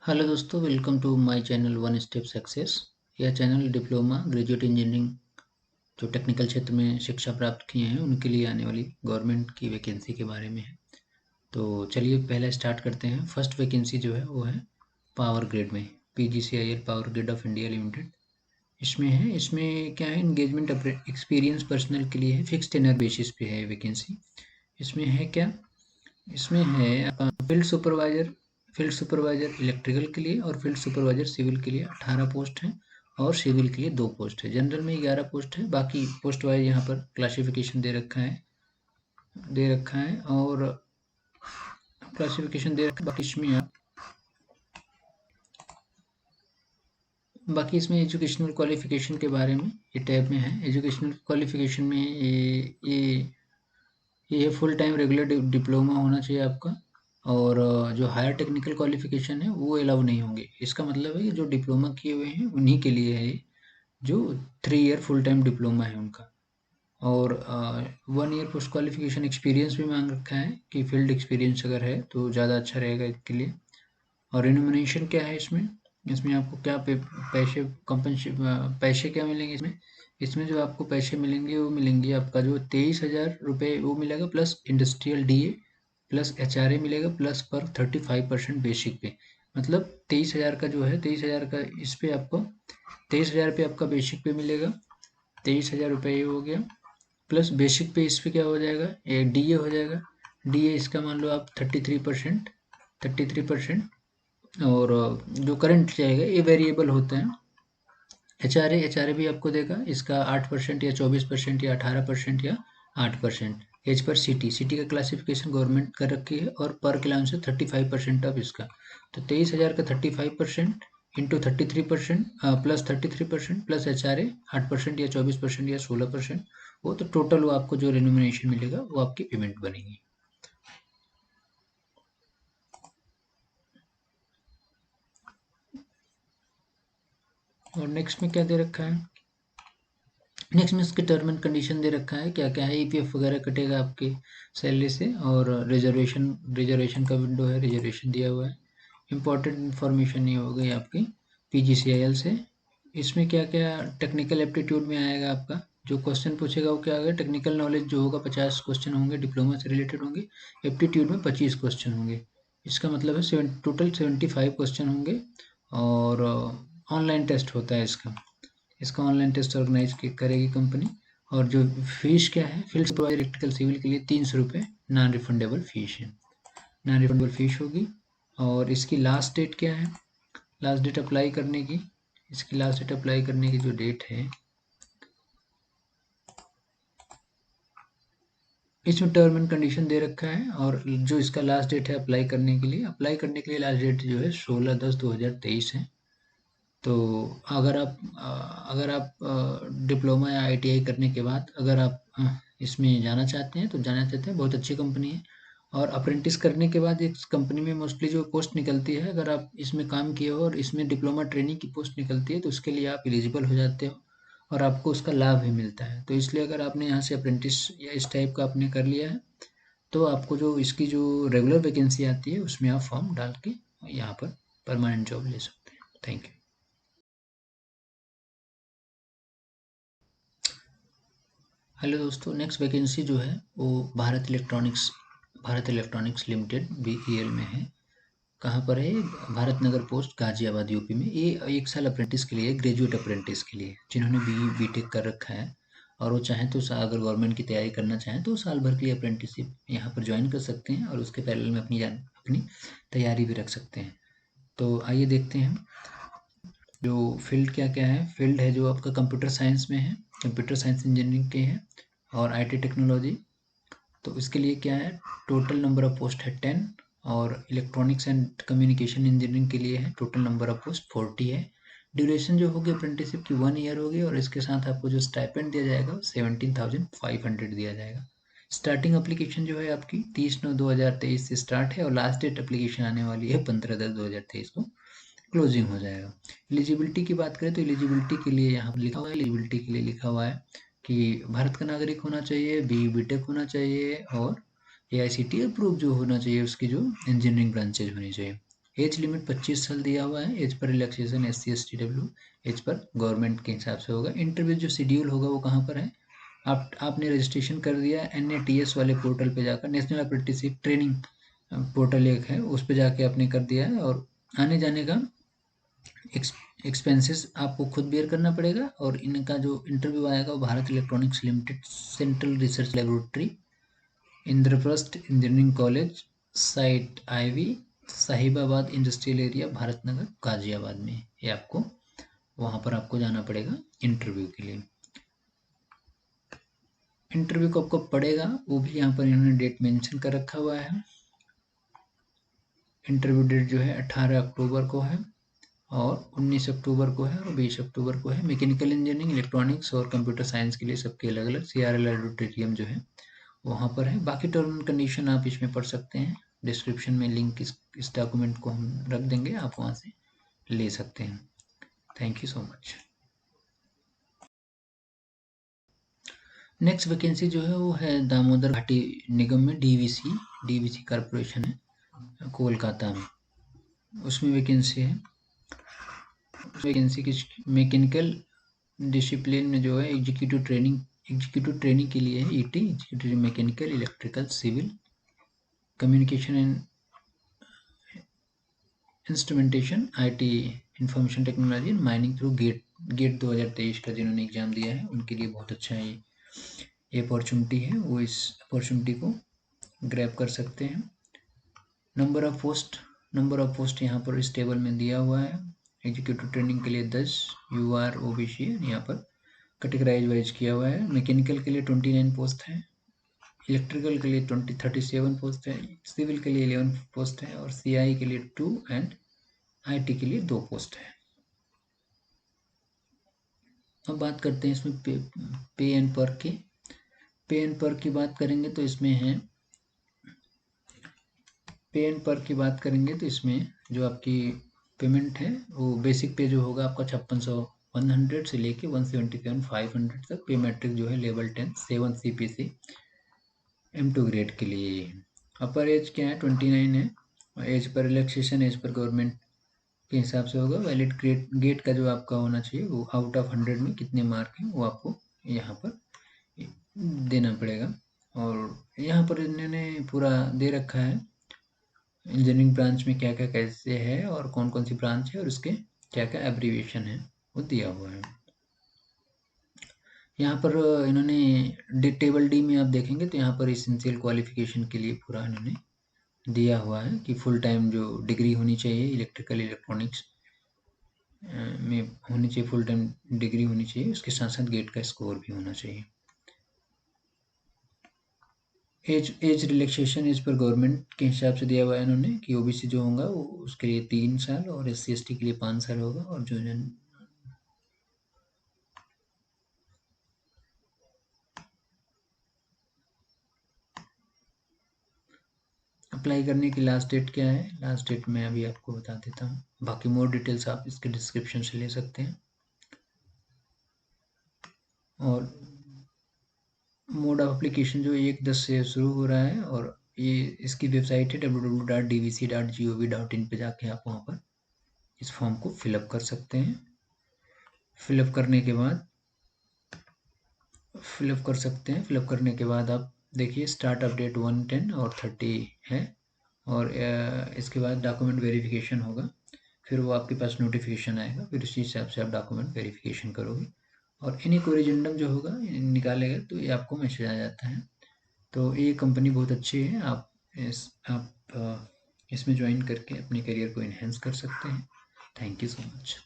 Hello दोस्तों, welcome to my channel one step success. यह channel diploma graduate engineering जो technical क्षेत्र में शिक्षा प्राप्त किए हैं उनके लिए आने वाली गवर्नमेंट की वैकेंसी के बारे में है। तो चलिए पहले स्टार्ट करते हैं। फर्स्ट वैकेंसी जो है वो है पावर ग्रिड में, PGCIL power grid of India limited. इसमें है, इसमें क्या है, इंगेजमेंट एक्सपीरियंस पर्सनल के लिए है, फिक्स टेनर बेसिस पे है वैकेंसी। इसमें है क्या, इसमें है फील्ड सुपरवाइजर इलेक्ट्रिकल के लिए और फील्ड सुपरवाइजर सिविल के लिए 18 पोस्ट हैं और सिविल के लिए 2 पोस्ट है। जनरल में 11 पोस्ट है, बाकी पोस्ट वाइज यहाँ पर क्लासिफिकेशन दे रखा है और क्लासिफिकेशन दे रखा है। बाकी इसमें एजुकेशनल क्वालिफिकेशन के बारे में ये टैब में है। एजुकेशनल क्वालिफिकेशन में ये फुल टाइम रेगुलर डिप्लोमा होना चाहिए आपका, और जो हायर टेक्निकल क्वालिफिकेशन है वो अलाउ नहीं होंगे। इसका मतलब है कि जो डिप्लोमा किए हुए हैं उन्हीं के लिए है ये, जो 3 ईयर फुल टाइम डिप्लोमा है उनका। और 1 ईयर पोस्ट क्वालिफिकेशन एक्सपीरियंस भी मांग रखा है कि फील्ड एक्सपीरियंस अगर है तो ज़्यादा अच्छा रहेगा इसके लिए। और रिन्यूमरेशन क्या है इसमें, इसमें आपको क्या पैसे क्या मिलेंगे इसमें। इसमें जो आपको पैसे मिलेंगे वो मिलेंगे आपका जो 23,000 रुपये वो मिलेगा, plus industrial DA plus HRA मिलेगा, प्लस पर 35% बेसिक पे। मतलब 23,000 का जो है, 23,000 का इस पे आपको 23,000 पे आपका बेसिक पे मिलेगा। 23,000 रुपये ये हो गया, प्लस बेसिक पे इस पे क्या हो जाएगा, एक DA हो जाएगा। DA इसका मान लो आप 33%, और जो करंट जाएगा ये वेरिएबल होता है। HRA भी आपको देगा, इसका 8% या 24% या 18% या 8%। एज पर सिटी का क्लासिफिकेशन गवर्नमेंट कर रखी है, और पर किलोमीटर से 35% ऑफ इसका। तो 23,000 का 35% इंटू 33% प्लस 33% प्लस HRA 8% या 24% या 16%, वो तो टोटल वो आपको जो रेन्यूमरेशन मिलेगा वो आपकी पेमेंट बनेगी। और नेक्स्ट में क्या दे रखा है, नेक्स्ट में इसके टर्म एंड कंडीशन दे रखा है, क्या क्या है। EPF वगैरह कटेगा आपके सैलरी से, और रिजर्वेशन का विंडो है, रिजर्वेशन दिया हुआ है। इंपॉर्टेंट इन्फॉर्मेशन ये हो गई आपकी PGCIL से। इसमें क्या क्या टेक्निकल एप्टीट्यूड में आएगा आपका, जो क्वेश्चन पूछेगा वो क्या आएगा, टेक्निकल नॉलेज जो होगा 50 क्वेश्चन होंगे, डिप्लोमा से रिलेटेड होंगे। एप्टीट्यूड में 25 क्वेश्चन होंगे। इसका मतलब है टोटल 75 क्वेश्चन होंगे, और ऑनलाइन टेस्ट होता है इसका। इसका ऑनलाइन टेस्ट ऑर्गेनाइज करेगी कंपनी। और जो फीस क्या है, फील्ड सुपरवाइजर इलेक्ट्रिकल सिविल के लिए 300 रुपये नॉन रिफंडेबल फीस है, नॉन रिफंडेबल फीस होगी। और इसकी लास्ट डेट क्या है, लास्ट डेट अप्लाई करने की, इसकी लास्ट डेट अप्लाई करने की जो डेट है, इसमें टर्म एंड कंडीशन दे रखा है। और जो इसका लास्ट डेट है अप्लाई करने के लिए लास्ट डेट जो है 16/10/2023 है। तो अगर आप डिप्लोमा या ITI करने के बाद अगर आप इसमें जाना चाहते हैं तो जाना चाहते हैं, बहुत अच्छी कंपनी है। और अप्रेंटिस करने के बाद इस कंपनी में मोस्टली जो पोस्ट निकलती है, अगर आप इसमें काम किए हो और इसमें डिप्लोमा ट्रेनिंग की पोस्ट निकलती है तो उसके लिए आप एलिजिबल हो जाते हो, और आपको उसका लाभ भी मिलता है। तो इसलिए अगर आपने यहाँ से अप्रेंटिस या इस टाइप का आपने कर लिया है तो आपको जो इसकी जो रेगुलर वैकेंसी आती है उसमें आप फॉर्म डाल के यहाँ पर परमानेंट जॉब ले सकते हैं। Thank you. हेलो दोस्तों, नेक्स्ट वैकेंसी जो है वो भारत इलेक्ट्रॉनिक्स लिमिटेड BEL में है। कहाँ पर है, भारत नगर पोस्ट गाजियाबाद UP में। ये 1 साल अप्रेंटिस के लिए, ग्रेजुएट अप्रेंटिस के लिए, जिन्होंने BE BTech कर रखा है और वो चाहें तो अगर गवर्नमेंट की तैयारी करना चाहें तो साल भर के लिए अप्रेंटिसशिप यहाँ पर ज्वाइन कर सकते हैं, और उसके पैरेलल में अपनी तैयारी भी रख सकते हैं। तो आइए देखते हैं जो फील्ड क्या क्या है। फील्ड है जो आपका कंप्यूटर साइंस में है, कंप्यूटर साइंस इंजीनियरिंग के हैं, और IT टेक्नोलॉजी। तो इसके लिए क्या है, टोटल नंबर ऑफ पोस्ट है 10, और इलेक्ट्रॉनिक्स एंड कम्युनिकेशन इंजीनियरिंग के लिए है टोटल नंबर ऑफ पोस्ट 40 है। ड्यूरेशन जो होगी अप्रेंटिसशिप की 1 ईयर होगी, और इसके साथ आपको जो स्टाइपेंड दिया जाएगा 17,500 दिया जाएगा। स्टार्टिंग एप्लीकेशन जो है आपकी 30/9/2023 से स्टार्ट है, और लास्ट डेट एप्लीकेशन आने वाली है 15/10/2023 को क्लोजिंग हो जाएगा। एलिजिबिलिटी की बात करें तो एलिजिबिलिटी के लिए यहाँ पर लिखा हुआ है, एलिजिबिलिटी के लिए लिखा हुआ है कि भारत का नागरिक होना चाहिए, BE BTech होना चाहिए, और AICTE अप्रूव जो होना चाहिए, उसकी जो इंजीनियरिंग ब्रांचेज होनी चाहिए। एज लिमिट 25 साल दिया हुआ है। As per relaxation SC ST W as per government के हिसाब से होगा। इंटरव्यू जो शेड्यूल होगा वो कहाँ पर है, आपने रजिस्ट्रेशन कर दिया NATS वाले पोर्टल पे जाकर, नेशनल अप्रेंटिसशिप ट्रेनिंग पोर्टल एक है, उस पे जाके आपने कर दिया है। और आने जाने का एक्सपेंसेस आपको खुद बेयर करना पड़ेगा। और इनका जो इंटरव्यू आएगा वो Bharat electronics limited, central research laboratory, Indraprastha engineering college, site IV, Sahibabad industrial area, Bharat Nagar, Ghaziabad में। ये आपको वहाँ पर आपको जाना पड़ेगा इंटरव्यू के लिए। इंटरव्यू कब कब पड़ेगा वो भी यहाँ पर इन्होंने डेट मेंशन कर रखा हुआ है। इंटरव्यू डेट जो है 18 अक्टूबर को है, और 19 अक्टूबर को है, और 20 अक्टूबर को है। मैकेनिकल इंजीनियरिंग, इलेक्ट्रॉनिक्स और कंप्यूटर साइंस के लिए सबके अलग अलग CRL ऑडिटोरियम जो है वहाँ पर है। बाकी टर्म एंड कंडीशन आप इसमें पढ़ सकते हैं। डिस्क्रिप्शन में लिंक इस डॉक्यूमेंट को हम रख देंगे, आप वहाँ से ले सकते हैं। Thank you so much. Next vacancy जो है वो है दामोदर घाटी निगम में, DVC कॉरपोरेशन है कोलकाता में, उसमें वैकेंसी है। वैकेंसी की मैकेनिकल डिसिप्लिन में जो है एग्जीक्यूटिव ट्रेनिंग के लिए है। ET executive mechanical, electrical, civil, communication and instrumentation, IT information technology, mining through GATE 2023 का जिन्होंने एग्जाम दिया है उनके लिए बहुत अच्छा है ये अपॉर्चुनिटी है, वो इस अपॉर्चुनिटी को ग्रैब कर सकते हैं। नंबर ऑफ पोस्ट यहाँ पर इस टेबल में दिया हुआ है। एग्जीक्यूटिव ट्रेनिंग के लिए 10, UR OBC यहाँ पर कैटेगराइज वाइज किया हुआ है। मैकेनिकल के लिए 29 पोस्ट है, इलेक्ट्रिकल के लिए 37 पोस्ट है, सिविल के लिए 11 पोस्ट है, और CI के लिए 2 एंड IT के लिए 2 पोस्ट है। अब बात करते हैं इसमें पे एंड पर की। पे एंड पर की बात करेंगे तो इसमें है, पे एंड पर की बात करेंगे तो इसमें जो आपकी पेमेंट है वो बेसिक पे जो होगा आपका 5600 से लेके 177,500 तक। पे मैट्रिक जो है लेवल 10 7 CPC M2 ग्रेड के लिए। अपर एज क्या है, 29 है। As per relaxation as per government के हिसाब से होगा। वैलिड गेट का जो आपका होना चाहिए वो आउट ऑफ 100 में कितने मार्क हैं वो आपको यहाँ पर देना पड़ेगा। और यहाँ पर इन्होंने पूरा दे रखा है इंजीनियरिंग ब्रांच में क्या क्या कैसे है और कौन कौन सी ब्रांच है और उसके क्या क्या एब्रीविएशन है वो दिया हुआ है। यहाँ पर इन्होंने टेबल D में आप देखेंगे तो यहाँ पर इसेंशियल क्वालिफिकेशन के लिए पूरा इन्होंने दिया हुआ है कि फुल टाइम जो डिग्री होनी चाहिए इलेक्ट्रिकल इलेक्ट्रॉनिक्स में होनी चाहिए, फुल टाइम डिग्री होनी चाहिए, उसके साथ साथ गेट का स्कोर भी होना चाहिए। Age relaxation as per government के हिसाब से दिया हुआ है इन्होंने कि OBC जो होगा वो उसके लिए 3 साल और SC ST के लिए 5 साल होगा। और जो अप्लाई करने की लास्ट डेट क्या है, लास्ट डेट मैं अभी आपको बता देता हूँ, बाकी मोर डिटेल्स आप इसके डिस्क्रिप्शन से ले सकते हैं। और मोड ऑफ एप्लीकेशन जो 1/10 से शुरू हो रहा है, और ये इसकी वेबसाइट है www.dvc.gov.in पे जाके आप वहाँ पर इस फॉर्म को फिलअप कर सकते हैं। फिलअप करने के बाद फिलअप करने के बाद आप देखिए स्टार्ट अपडेट 110 और 30 है, और इसके बाद डॉक्यूमेंट वेरिफिकेशन होगा, फिर वो आपके पास नोटिफिकेशन आएगा, फिर उसी हिसाब से आप डॉक्यूमेंट वेरिफिकेशन करोगे और इन्हीं कोरिजेंडम जो होगा निकालेगा तो ये आपको मैसेज आ जाता है। तो ये कंपनी बहुत अच्छी है, आप इसमें ज्वाइन करके अपने करियर को इन्हेंस कर सकते हैं। Thank you so much.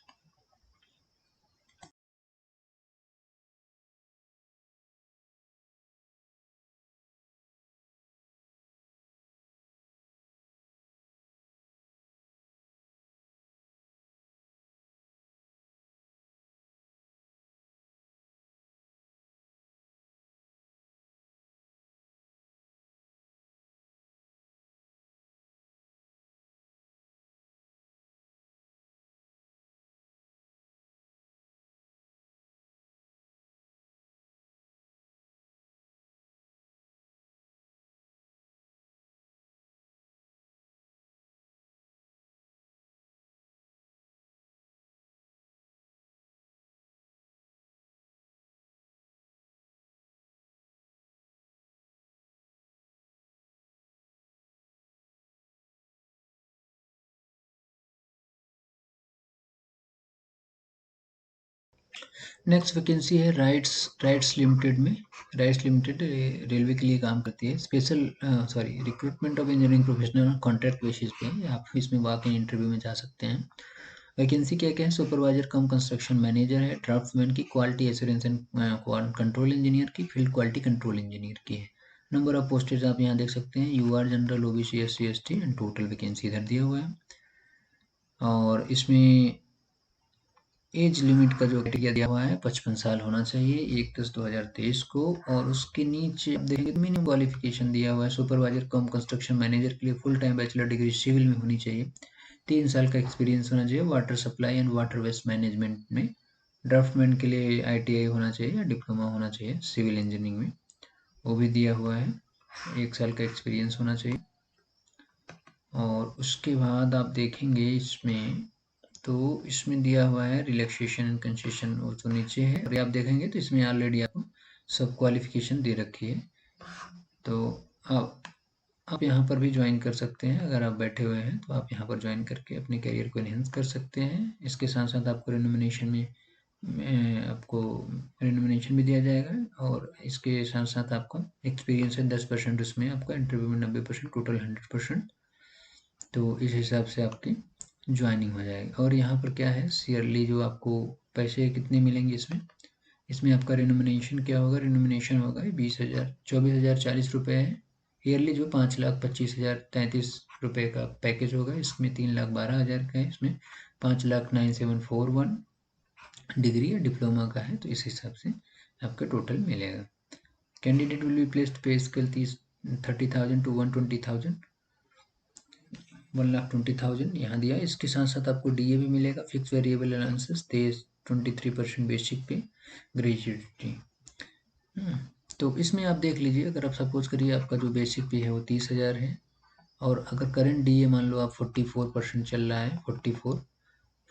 Next vacancy है राइट्स लिमिटेड में। राइट्स लिमिटेड रेलवे के लिए काम करती है। Recruitment of engineering professional contract basis पे आप इसमें वॉक इन इंटरव्यू में जा सकते हैं। वैकेंसी क्या क्या है? सुपरवाइजर कम कंस्ट्रक्शन मैनेजर है, ड्राफ्टमैन की, quality assurance and control engineer की, फील्ड क्वालिटी कंट्रोल इंजीनियर की है। नंबर ऑफ पोस्टेज आप यहाँ देख सकते हैं, UR general, OBC, SC, ST and total vacancy इधर दिया हुआ है। और इसमें एज लिमिट का जो क्राइटेरिया दिया हुआ है 55 साल होना चाहिए 1/10/2023 को। और उसके नीचे आप देखेंगे मिनिमम क्वालिफिकेशन दिया हुआ है। सुपरवाइजर कम कंस्ट्रक्शन मैनेजर के लिए full time bachelor degree civil में होनी चाहिए, 3 साल का एक्सपीरियंस होना चाहिए water supply and water waste management में। ड्राफ्टमैन के लिए ITI होना चाहिए या डिप्लोमा होना चाहिए सिविल इंजीनियरिंग में, वो भी दिया हुआ है, 1 साल का एक्सपीरियंस होना चाहिए। और उसके बाद आप देखेंगे इसमें तो इसमें दिया हुआ है रिलैक्सेशन एंड कंसेशन, वो तो नीचे है। और आप देखेंगे तो इसमें ऑलरेडी आपको सब क्वालिफिकेशन दे रखी है। तो आप यहाँ पर भी ज्वाइन कर सकते हैं। अगर आप बैठे हुए हैं तो आप यहाँ पर ज्वाइन करके अपने करियर को एनहेंस कर सकते हैं। इसके साथ साथ आपको रेनोमिनेशन भी दिया जाएगा। और इसके साथ साथ आपको एक्सपीरियंस है 10% उसमें, आपका इंटरव्यू में 90%, टोटल 100%। तो इस हिसाब से आपकी ज्वाइनिंग हो जाएगी। और यहाँ पर क्या है, ईयरली जो आपको पैसे कितने मिलेंगे इसमें आपका रेनोमिनेशन क्या होगा? रेनोमिनेशन होगा 24,040 रुपये है ईयरली, जो 5,25,033 का पैकेज होगा। इसमें 3,12,000 का है, इसमें 5,09,741 डिग्री या डिप्लोमा का है, तो इस हिसाब से आपका टोटल मिलेगा। कैंडिडेट विल बी प्लेस्ड पे स्केल 30,000 to 120,000, 1,20,000 यहाँ दिया। इसके साथ साथ आपको DA भी मिलेगा, फिक्स वेरिएबल अलाउंसेस 23% बेसिक पे ग्रेजुएटी। तो इसमें आप देख लीजिए, अगर आप सपोज करिए आपका जो बेसिक पे है वो 30,000 है, और अगर करंट DA मान लो आप 44% चल रहा है,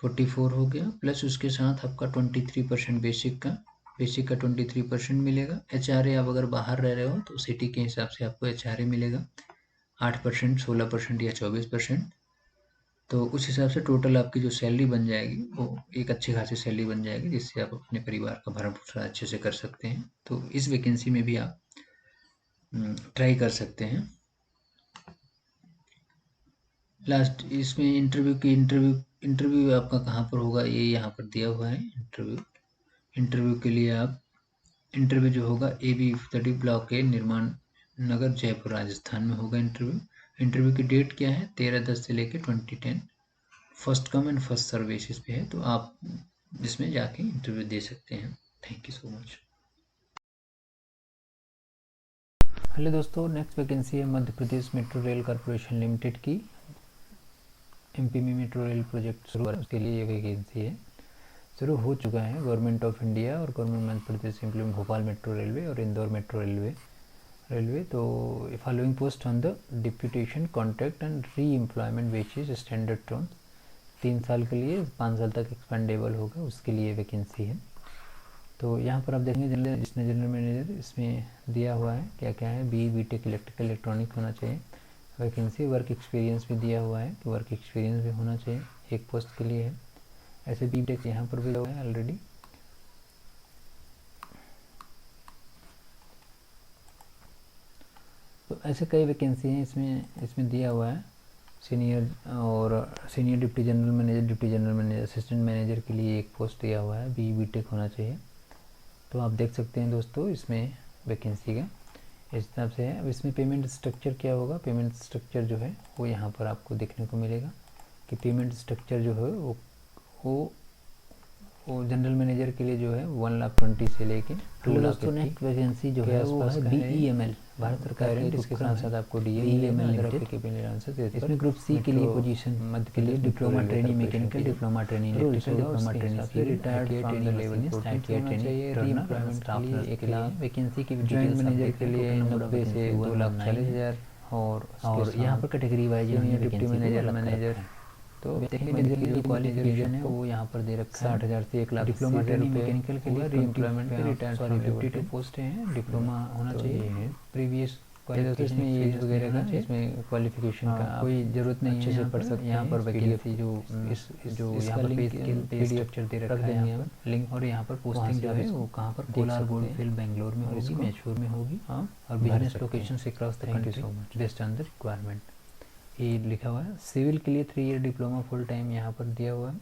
44 हो गया, प्लस उसके साथ आपका 23% बेसिक का 23% मिलेगा। HRA आप अगर बाहर रह रहे हो तो सिटी के हिसाब से आपको HRA मिलेगा 8%, 16% या 24%। तो उस हिसाब से टोटल आपकी जो सैलरी बन जाएगी वो एक अच्छी खासी सैलरी बन जाएगी, जिससे आप अपने परिवार का भरण पोषण अच्छे से कर सकते हैं। तो इस वैकेंसी में भी आप ट्राई कर सकते हैं। लास्ट इसमें इंटरव्यू आपका कहाँ पर होगा, ये यहाँ पर दिया हुआ है। इंटरव्यू के लिए आप इंटरव्यू जो होगा AB30 ब्लॉक के निर्माण नगर, जयपुर, राजस्थान में होगा इंटरव्यू की डेट क्या है? 13/10 से लेकर 20/10, first come and first serve basis पे है। तो आप इसमें जाके इंटरव्यू दे सकते हैं। Thank you so much. Hello दोस्तों, नेक्स्ट वैकेंसी है Madhya Pradesh metro rail corporation limited की। MP में मेट्रो रेल प्रोजेक्ट शुरू है, उसके लिए ये वैकेंसी है, शुरू हो चुका है। गवर्नमेंट ऑफ इंडिया और government Madhya Pradesh implement Bhopal metro railway और इंदौर मेट्रो रेलवे। तो following post on the deputation contract and re employment basis standard term, 3 साल के लिए, 5 साल तक एक्सपेंडेबल होगा, उसके लिए वैकेंसी है। तो यहाँ पर आप देखेंगे जनरल मैनेजर इसमें दिया हुआ है, क्या क्या है, BTech इलेक्ट्रिकल इलेक्ट्रॉनिक होना चाहिए वैकेंसी। वर्क एक्सपीरियंस भी दिया हुआ है कि वर्क एक्सपीरियंस भी होना चाहिए, एक पोस्ट के लिए है। ऐसे BTech यहाँ पर भी दिया हुआ है ऑलरेडी। तो ऐसे कई वैकेंसी हैं इसमें दिया हुआ है। Senior deputy general manager, assistant manager के लिए एक पोस्ट दिया हुआ है, BTech होना चाहिए। तो आप देख सकते हैं दोस्तों इसमें वैकेंसी का इस हिसाब से है। अब इसमें पेमेंट स्ट्रक्चर क्या होगा? पेमेंट स्ट्रक्चर जो है वो यहाँ पर आपको देखने को मिलेगा कि पेमेंट स्ट्रक्चर जो है वो जनरल मैनेजर के लिए जो है 1,20,000 से लेके 2,00,000 नेक्स्ट वैकेंसी जो है वो है BEML, भारत सरकार के। इसके साथ साथ आपको DEML इसमें ग्रुप C के लिए पोजीशन मध्य के लिए diploma training mechanical, diploma training electrical, diploma training retired from the level training, re-employment staff एक लाख। वैकेंसी की जॉइंट मैनेजर के लिए 90 से 2,40,000। और यहाँ पर कैटेगरी वाइज डिप्टी मैनेजर तो जो क्वालिफिकेशन है वो यहाँ पर दे रखा है 60,000 से 1,00,000। डिप्लोमा ट्रेनिंग मैकेनिकल के लिए रीएम्प्लॉयमेंट के रिटायर्ड 52 पोस्ट हैं, डिप्लोमा होना चाहिए, प्रीवियस क्वालिफिकेशन एज वगैरह का, इसमें क्वालिफिकेशन का कोई ज़रूरत नहीं है, अच्छे से पढ़ सकते हैं। यहाँ पर वैकेंसी जो जो यहाँ पर पे स्केल पे स्ट्रक्चर दे रखा है, यहाँ पर लिंक, और यहाँ पर पोस्टिंग जो है वो कहाँ पर, कोलार गोल्डफील्ड बेंगलोर में होगी, मैसूर में होगी, और बिजनेस लोकेशन से cross the country based on the requirement, ये लिखा हुआ है। सिविल के लिए 3 ईयर डिप्लोमा फुल टाइम यहाँ पर दिया हुआ है,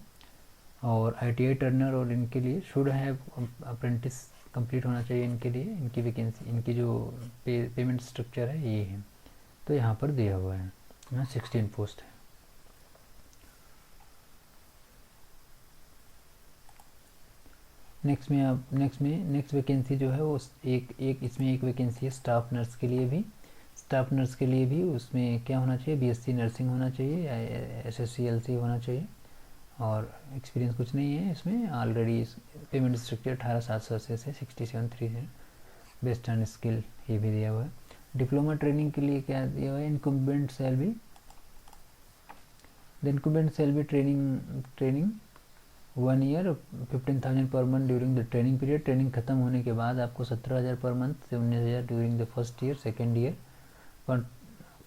और ITI टर्नर और इनके लिए शुड हैव अप्रेंटिस कंप्लीट होना चाहिए इनके लिए। इनकी वैकेंसी, इनकी जो पेमेंट स्ट्रक्चर है ये है, तो यहाँ पर दिया हुआ है। यहाँ 16 पोस्ट है। नेक्स्ट वैकेंसी जो है वो एक इसमें एक वैकेंसी है स्टाफ नर्स के लिए भी। स्टाफ नर्स के लिए भी उसमें क्या होना चाहिए, BSc नर्सिंग होना चाहिए या SSC LC होना चाहिए, और एक्सपीरियंस कुछ नहीं है इसमें। ऑलरेडी पेमेंट स्ट्रक्चर 18,780 से 67,300 बेस्ड ऑन स्किल, ये भी दिया हुआ है। डिप्लोमा ट्रेनिंग के लिए क्या दिया हुआ है, incumbent shall be training 1 year 15,000 पर month during the training period. Training खत्म होने के बाद आपको 17,000 पर मंथ से 19,000 during the first year, second year.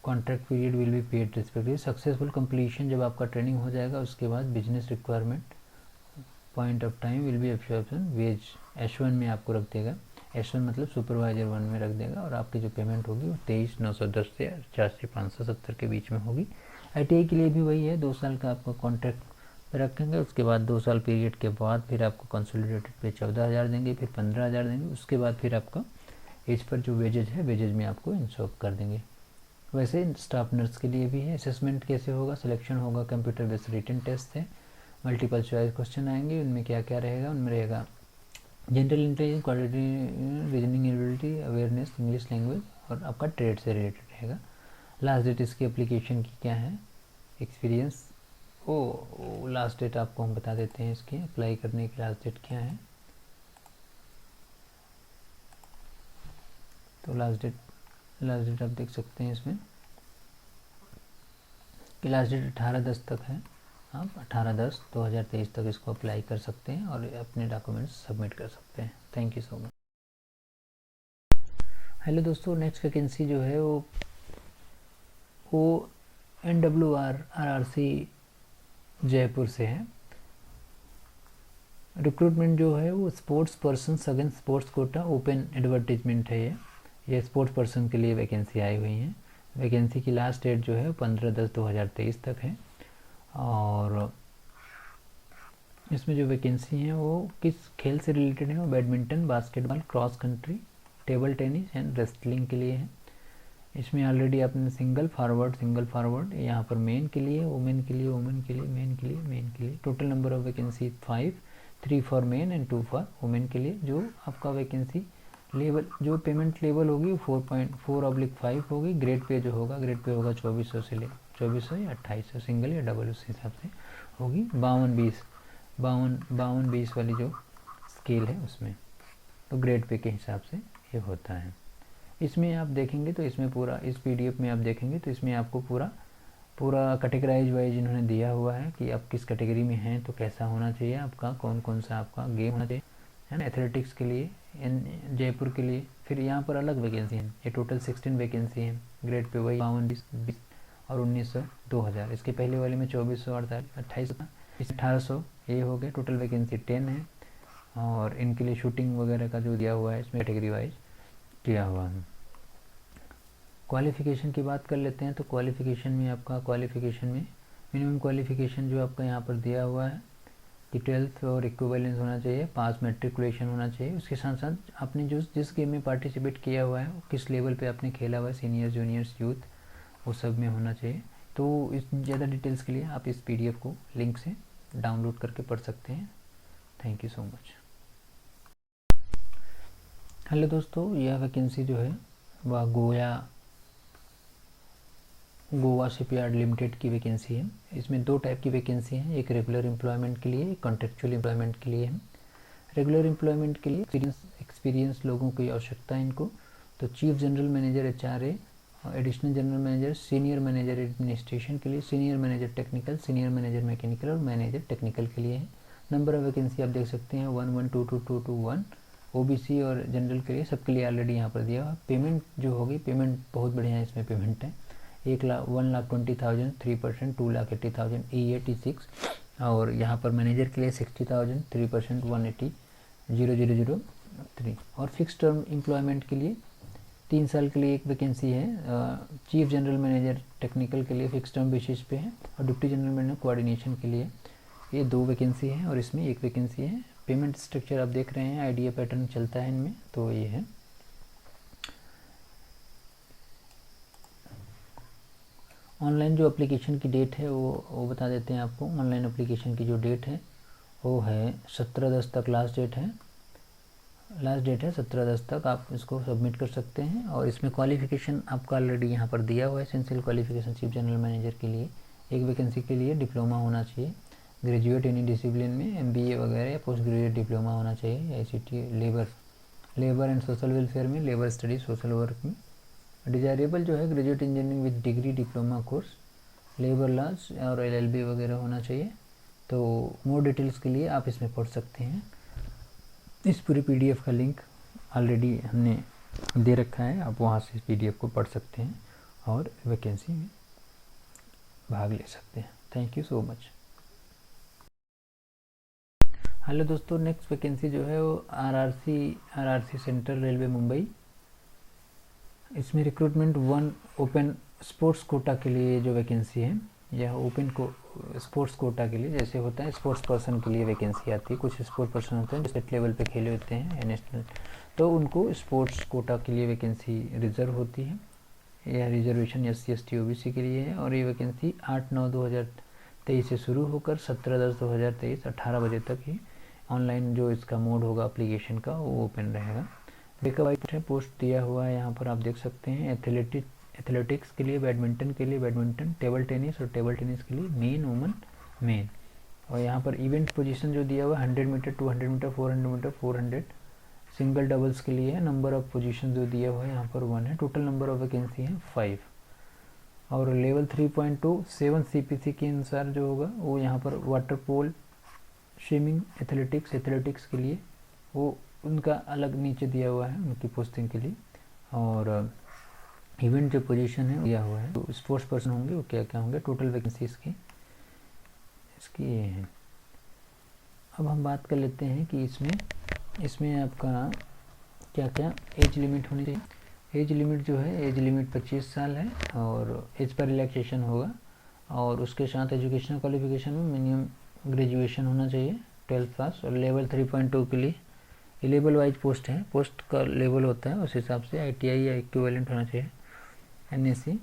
Contract period will be paid respectively. Successful completion, जब आपका ट्रेनिंग हो जाएगा उसके बाद business requirement point of time will be option wage H1 में आपको रख देगा। H1 मतलब सुपरवाइजर 1 में रख देगा, और आपकी जो पेमेंट होगी वो 23,910 से 84,570 के बीच में होगी। ITI के लिए भी वही है, 2 साल का आपका कॉन्ट्रैक्ट रखेंगे, उसके बाद 2 साल पीरियड के बाद फिर आपको कंसोलिडेटेड पे 14,000 देंगे, फिर 15,000 देंगे, उसके बाद फिर आपका एज पर जो वेजेज है, वेजेज में आपको इंसॉर्ट कर देंगे। वैसे स्टाफ नर्स के लिए भी है। असेसमेंट कैसे होगा, सिलेक्शन होगा, कंप्यूटर बेस्ड रिटन टेस्ट है, मल्टीपल चॉइस क्वेश्चन आएंगे। उनमें क्या क्या रहेगा, उनमें रहेगा general intelligence, quality, reasoning ability, awareness, English language, और आपका ट्रेड से रिलेटेड रहेगा। लास्ट डेट इसकी एप्लीकेशन की क्या है, एक्सपीरियंस, ओ लास्ट डेट आपको हम बता देते हैं इसकी अप्लाई करने की लास्ट डेट क्या है। तो लास्ट डेट आप देख सकते हैं इसमें कि लास्ट डेट 18/10 तक है। आप 18/10/2023 तक इसको अप्लाई कर सकते हैं और अपने डॉक्यूमेंट्स सबमिट कर सकते हैं। Thank you so much. Hello दोस्तों, नेक्स्ट वैकेंसी जो है वो NWR RRC जयपुर से है। रिक्रूटमेंट जो है वो sports person against sports quota, open advertisement है ये स्पोर्ट्स पर्सन के लिए वैकेंसी आई हुई है। वैकेंसी की लास्ट डेट जो है 15/10/2023 तक है, और इसमें जो वैकेंसी है वो किस खेल से रिलेटेड है, वो badminton, basketball, cross country, table tennis and wrestling के लिए है। इसमें ऑलरेडी आपने सिंगल फॉरवर्ड यहाँ पर मेन के लिए, वुमेन के लिए, मेन के लिए। Total number of vacancy 5, 3 for main and 2 for women के लिए। जो आपका वैकेंसी लेवल, जो पेमेंट लेवल होगी वो 4.4/5 होगी। ग्रेड पे जो होगा, ग्रेड पे होगा 2400 से ले 2400 या 2800, सिंगल या डबल उस हिसाब से होगी। 52-20 वाली जो स्केल है उसमें, तो ग्रेड पे के हिसाब से ये होता है। इसमें आप देखेंगे तो इसमें पूरा, इस PDF में आप देखेंगे तो इसमें आपको पूरा कैटेगराइज वाइज इन्होंने दिया हुआ है कि आप किस कैटेगरी में हैं, तो कैसा होना चाहिए आपका, कौन सा आपका गेम होना चाहिए, है ना। एथलेटिक्स के लिए, जयपुर के लिए फिर यहाँ पर अलग वैकेंसी है। ये टोटल 16 वैकेंसी है। ग्रेड पे वही 52-20 और 1900-2000। इसके पहले वाले में 2400-2800, 1800 ये हो गया। टोटल वैकेंसी 10 है, और इनके लिए शूटिंग वगैरह का जो दिया हुआ है इसमें कैटेगरी वाइज किया हुआ है। क्वालिफ़िकेशन की बात कर लेते हैं, तो क्वालिफ़िकेशन में आपका मिनिमम क्वालिफ़िकेशन जो आपका यहाँ पर दिया हुआ है कि 12th और इक्विवेलेंस होना चाहिए, पास मैट्रिकुलेशन होना चाहिए। उसके साथ साथ आपने जिस गेम में पार्टिसिपेट किया हुआ है, किस लेवल पे आपने खेला हुआ है, सीनियर, जूनियर्स, यूथ, वो सब में होना चाहिए। तो इस ज़्यादा डिटेल्स के लिए आप इस PDF को लिंक से डाउनलोड करके पढ़ सकते हैं। Thank you so much. Hello दोस्तों, यह वैकेंसी जो है वह गोवा शिपयार्ड लिमिटेड की वैकेंसी है। इसमें 2 टाइप की वैकेंसी है, एक रेगुलर एम्प्लॉयमेंट के लिए, एक कॉन्ट्रेक्चुअल एम्प्लॉयमेंट के लिए है। रेगुलर एम्प्लॉयमेंट के लिए एक्सपीरियंस लोगों की आवश्यकता है इनको। तो chief general manager HRA, additional general manager, senior manager administration के लिए, senior manager technical, senior manager mechanical और मैनेजर टेक्निकल के लिए है। नंबर ऑफ वैकेंसी आप देख सकते हैं 11222221 ओबीसी और जनरल के लिए सबके लिए ऑलरेडी यहाँ पर दिया हुआ। पेमेंट जो होगी, पेमेंट बहुत बढ़िया है इसमें पेमेंट है, 1,20,000 3%, 2,80,000 EAT6, और यहाँ पर मैनेजर के लिए 60,000 3% 180,003। और फिक्स टर्म एम्प्लॉयमेंट के लिए 3 साल के लिए एक वैकेंसी है। चीफ जनरल मैनेजर टेक्निकल के लिए फिक्स टर्म बेसिस पे है, और डिप्टी जनरल मैनेजर कोऑर्डिनेशन के लिए ये 2 वैकेंसी है, और इसमें 1 वैकेंसी है। पेमेंट स्ट्रक्चर आप देख रहे हैं, आइडिया पैटर्न चलता है इनमें, तो ये है। ऑनलाइन जो एप्लीकेशन की डेट है वो बता देते हैं आपको। ऑनलाइन एप्लीकेशन की जो डेट है वो है 17/10 तक लास्ट डेट है। 17/10 तक आप इसको सबमिट कर सकते हैं। और इसमें क्वालिफिकेशन आपका ऑलरेडी यहाँ पर दिया हुआ है। Essential qualification chief general manager के लिए एक वैकेंसी के लिए डिप्लोमा होना चाहिए, ग्रेजुएट एनी डिसिप्लिन में, MBA वगैरह या पोस्ट ग्रेजुएट डिप्लोमा होना चाहिए। ICT labour and social welfare में, लेबर स्टडीज सोशल वर्क में। डिजायरेबल जो है graduate engineering with degree diploma course, labour laws और LLB वगैरह होना चाहिए। तो मोर डिटेल्स के लिए आप इसमें पढ़ सकते हैं। इस पूरी PDF का लिंक ऑलरेडी हमने दे रखा है, आप वहाँ से PDF को पढ़ सकते हैं और वैकेंसी में भाग ले सकते हैं। Thank you so much. Hello दोस्तों, नेक्स्ट वैकेंसी जो है वो RRC सेंट्रल रेलवे मुंबई। इसमें रिक्रूटमेंट 1 ओपन स्पोर्ट्स कोटा के लिए जो वैकेंसी है, यह ओपन को स्पोर्ट्स कोटा के लिए, जैसे होता है स्पोर्ट्स पर्सन के लिए वैकेंसी आती है। कुछ स्पोर्ट्स पर्सन होते हैं जो स्टेट लेवल पे खेले होते हैं या नेशनल, तो उनको स्पोर्ट्स कोटा के लिए वैकेंसी रिजर्व होती है। यह रिजर्वेशन SC ST OBC के लिए है। और ये वैकेंसी 8/9/2023 से शुरू होकर 17/10/2023 18 बजे तक ही ऑनलाइन जो इसका मोड होगा एप्लीकेशन का वो ओपन रहेगा। ब्रेकअप है, पोस्ट दिया हुआ है यहाँ पर आप देख सकते हैं। एथलेटिक्स के लिए, बैडमिंटन के लिए बैडमिंटन, टेबल टेनिस और टेबल टेनिस के लिए मेन वुमन मेन। और यहाँ पर इवेंट पोजीशन जो दिया हुआ है 100 metre, 200 metre, 400 metre, 400 single doubles के लिए है। नंबर ऑफ पोजीशन जो दिया हुआ है यहाँ पर 1 है। टोटल नंबर ऑफ वैकेंसी है 5। और लेवल 3.2 7 CPC के अनुसार जो होगा वो यहाँ पर वाटर पोल, स्विमिंग, एथलेटिक्स के लिए वो उनका अलग नीचे दिया हुआ है उनकी पोस्टिंग के लिए। और इवेंट जो पोजीशन है दिया हुआ है, तो स्पोर्ट्स पर्सन होंगे वो क्या क्या होंगे। टोटल वैकेंसी इसकी ये है। अब हम बात कर लेते हैं कि इसमें आपका क्या क्या एज लिमिट होनी चाहिए। एज लिमिट जो है, एज लिमिट 25 साल है और एज पर रिलैक्सेशन होगा। और उसके साथ एजुकेशनल क्वालिफिकेशन में मिनिमम ग्रेजुएशन होना चाहिए, 12th पास। और लेवल 3.2 के लिए लेवल वाइज पोस्ट है, पोस्ट का लेवल होता है उस हिसाब से ITI या इक्विवेलेंट होना चाहिए। NSC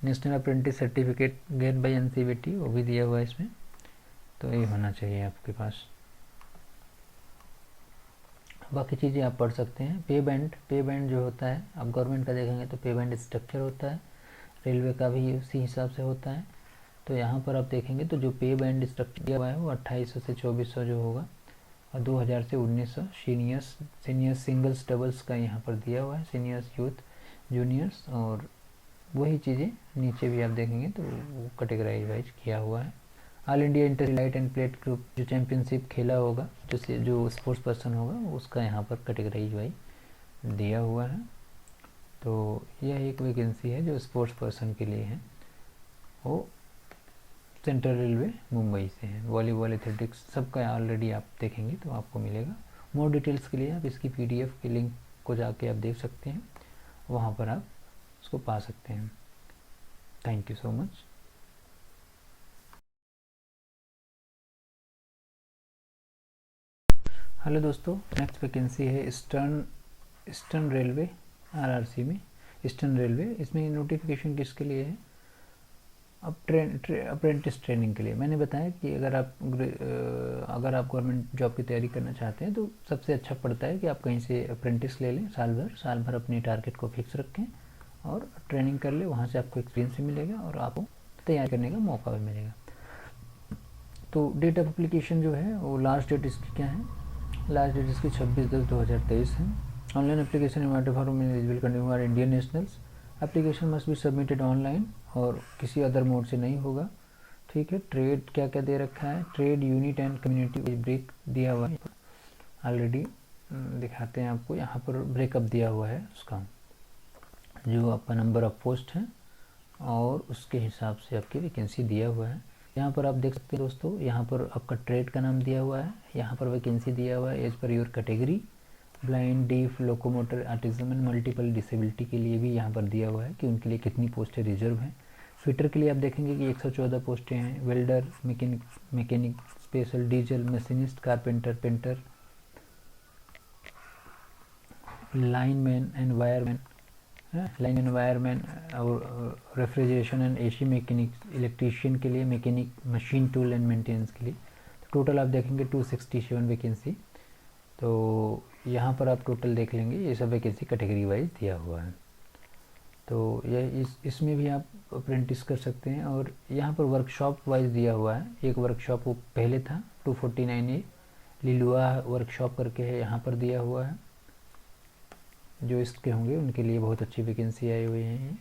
national apprentice certificate get by NCVT वो भी दिया हुआ है इसमें, तो ये होना चाहिए आपके पास। बाकी चीज़ें आप पढ़ सकते हैं। पे बैंड जो होता है, आप गवर्नमेंट का देखेंगे तो पे बैंड स्ट्रक्चर होता है, रेलवे का भी उसी हिसाब से होता है। तो यहाँ पर आप देखेंगे तो जो पे बैंड स्ट्रक्चर दिया हुआ है वो 2800 से 2400 जो होगा, और 2000 से 1900 सीनियर्स सिंगल्स डबल्स का यहाँ पर दिया हुआ है, सीनियर्स यूथ जूनियर्स। और वही चीज़ें नीचे भी आप देखेंगे तो वो कैटेगराइज वाइज किया हुआ है। All India inter light end plate group जो चैम्पियनशिप खेला होगा, जो स्पोर्ट्स पर्सन होगा उसका यहाँ पर कैटेगराइज वाइज दिया हुआ है। तो यह एक वैकेंसी है जो स्पोर्ट्स पर्सन के लिए है, वो सेंट्रल रेलवे मुंबई से है। वॉलीबॉल, एथलेटिक्स सबका ऑलरेडी आप देखेंगे तो आपको मिलेगा। मोर डिटेल्स के लिए आप इसकी PDF के लिंक को जाके आप देख सकते हैं, वहाँ पर आप उसको पा सकते हैं। Thank you so much. Hello दोस्तों, नेक्स्ट वैकेंसी है ईस्टर्न रेलवे RRC में। ईस्टर्न रेलवे, इसमें नोटिफिकेशन किसके लिए है? अब अप्रेंटिस ट्रेनिंग के लिए। मैंने बताया कि अगर आप गवर्नमेंट जॉब की तैयारी करना चाहते हैं तो सबसे अच्छा पड़ता है कि आप कहीं से अप्रेंटिस ले लें, साल भर अपनी टारगेट को फिक्स रखें और ट्रेनिंग कर ले। वहाँ से आपको एक्सपीरियंस भी मिलेगा और आपको तैयार करने का मौका भी मिलेगा। तो डेट ऑफ एप्लीकेशन जो है वो लास्ट डेट इसकी क्या है? लास्ट डेट इसकी 26/10/2023 है। Online application invited for eligible country are Indian nationals. Application must be submitted online और किसी अदर मोड से नहीं होगा। ठीक है। ट्रेड क्या क्या दे रखा है? Trade unit and community break दिया हुआ है ऑलरेडी। दिखाते हैं आपको। यहाँ पर ब्रेकअप दिया हुआ है उसका, जो आपका नंबर ऑफ पोस्ट है और उसके हिसाब से आपकी वैकेंसी दिया हुआ है। यहाँ पर आप देख सकते हैं दोस्तों, यहाँ पर आपका ट्रेड का नाम दिया हुआ है, यहाँ पर वैकेंसी दिया हुआ है as per your category. Blind, deaf, locomotor, autism and multiple disability के लिए भी यहाँ पर दिया हुआ है कि उनके लिए कितनी पोस्टें रिजर्व हैं। फिटर के लिए आप देखेंगे कि 114 पोस्टें हैं। Welder, mechanic, special, diesel, machinist, carpenter, painter, lineman and wireman, line and wireman और refrigeration and AC mechanic, electrician के लिए, mechanic, machine tool and maintenance के लिए। तो टोटल आप देखेंगे 267 वैकेंसी। तो यहाँ पर आप टोटल देख लेंगे, ये सब वैकेंसी कैटेगरी वाइज दिया हुआ है। तो यह इसमें भी आप अप्रेंटिस कर सकते हैं। और यहाँ पर वर्कशॉप वाइज दिया हुआ है। एक वर्कशॉप वो पहले था 249A लिलुआ वर्कशॉप करके है, यहाँ पर दिया हुआ है। जो इसके होंगे उनके लिए बहुत अच्छी वैकेंसी आई हुई है।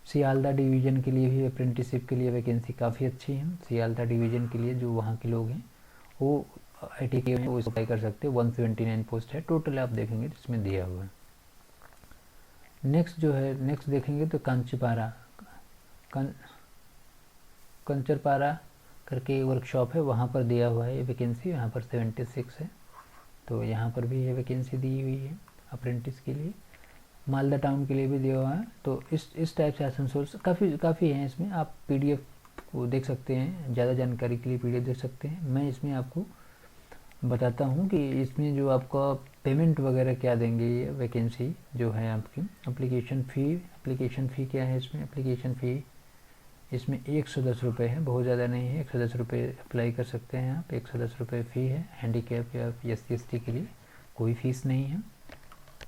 सियालदा डिवीज़न के लिए भी अप्रेंटिसशिप के लिए वैकेंसी काफ़ी अच्छी है। सियालदा डिवीज़न के लिए जो वहाँ के लोग हैं वो IT के वो अप्लाई कर सकते हैं। 179 पोस्ट है टोटल, आप देखेंगे जिसमें दिया हुआ है। नेक्स्ट जो है, नेक्स्ट देखेंगे तो कंचपारा कंचरपारा करके वर्कशॉप है, वहाँ पर दिया हुआ है ये वैकेंसी। यहाँ पर 76 है, तो यहाँ पर भी ये वैकेंसी दी हुई है अप्रेंटिस के लिए। मालदा टाउन के लिए भी दिया हुआ है। तो इस टाइप से आसनसोल काफ़ी हैं। इसमें आप PDF को देख सकते हैं, ज़्यादा जानकारी के लिए PDF देख सकते हैं। मैं इसमें आपको बताता हूँ कि इसमें जो आपका पेमेंट वगैरह क्या देंगे ये वैकेंसी जो है आपकी। एप्लीकेशन फ़ी क्या है इसमें? एप्लीकेशन फ़ी इसमें 110 रुपये है, बहुत ज़्यादा नहीं है। 110 रुपये अप्लाई कर सकते हैं आप। 110 रुपये फ़ी है। हैंडीकैप या SC/ST के लिए कोई फ़ीस नहीं है।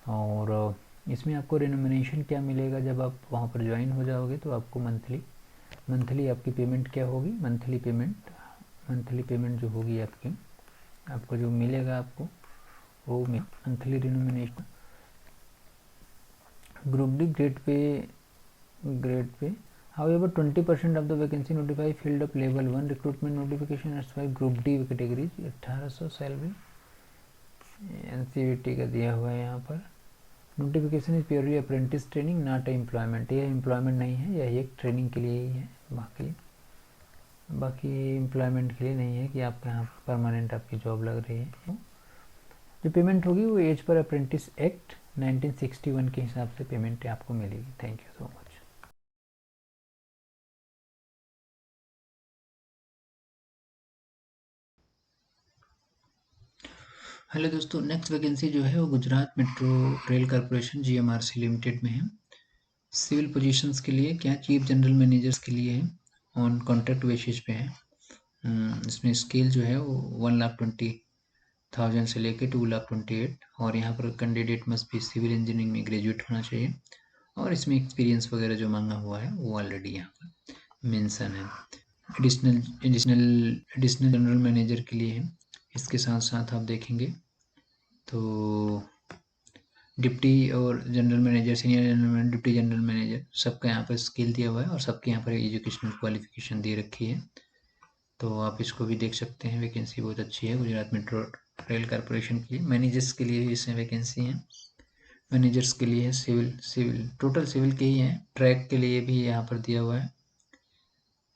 और इसमें आपको रेन्यूमरेशन क्या मिलेगा जब आप वहाँ पर ज्वाइन हो जाओगे, तो आपको मंथली आपकी पेमेंट क्या होगी? मंथली पेमेंट जो होगी आपको जो मिलेगा आपको वो monthly remuneration. Group D grade pay however 20% of the vacancy notified filled up level 1 recruitment notification as by group D categories 1800 salary NCVT का दिया हुआ है। यहाँ पर notification is purely apprentice training not employment. यह एम्प्लॉयमेंट नहीं है, यह एक ट्रेनिंग के लिए ही है। बाकी एम्प्लॉयमेंट के लिए नहीं है कि आपके यहाँ परमानेंट आपकी जॉब लग रही है। जो पेमेंट होगी वो एज पर अप्रेंटिस एक्ट 1961 के हिसाब से पेमेंट आपको मिलेगी। Thank you so much. Hello दोस्तों, नेक्स्ट वैकेंसी जो है वो Gujarat metro rail corporation GMRC limited में है। सिविल पोजीशंस के लिए क्या, चीफ जनरल मैनेजर्स के लिए है, ऑन कॉन्ट्रैक्ट बेसिस पे है। इसमें स्केल जो है वो 1,20,000 से लेके 2,28,000 और यहाँ पर कैंडिडेट मस्ट भी सिविल इंजीनियरिंग में ग्रेजुएट होना चाहिए। और इसमें एक्सपीरियंस वगैरह जो मांगा हुआ है वो ऑलरेडी यहाँ पर मेंशन है। एडिशनल जनरल मैनेजर के लिए है। इसके साथ साथ आप देखेंगे तो डिप्टी और general manager, senior general manager, deputy general manager, सबका यहाँ पर स्किल दिया हुआ है और सबके यहाँ पर एजुकेशनल क्वालिफिकेशन दे रखी है। तो आप इसको भी देख सकते हैं। वैकेंसी बहुत अच्छी है गुजरात मेट्रो रेल कॉरपोरेशन के लिए। मैनेजर्स के लिए भी इसमें वैकेंसी है। मैनेजर्स के लिए है सिविल टोटल सिविल के ही हैं। ट्रैक के लिए भी यहाँ पर दिया हुआ है।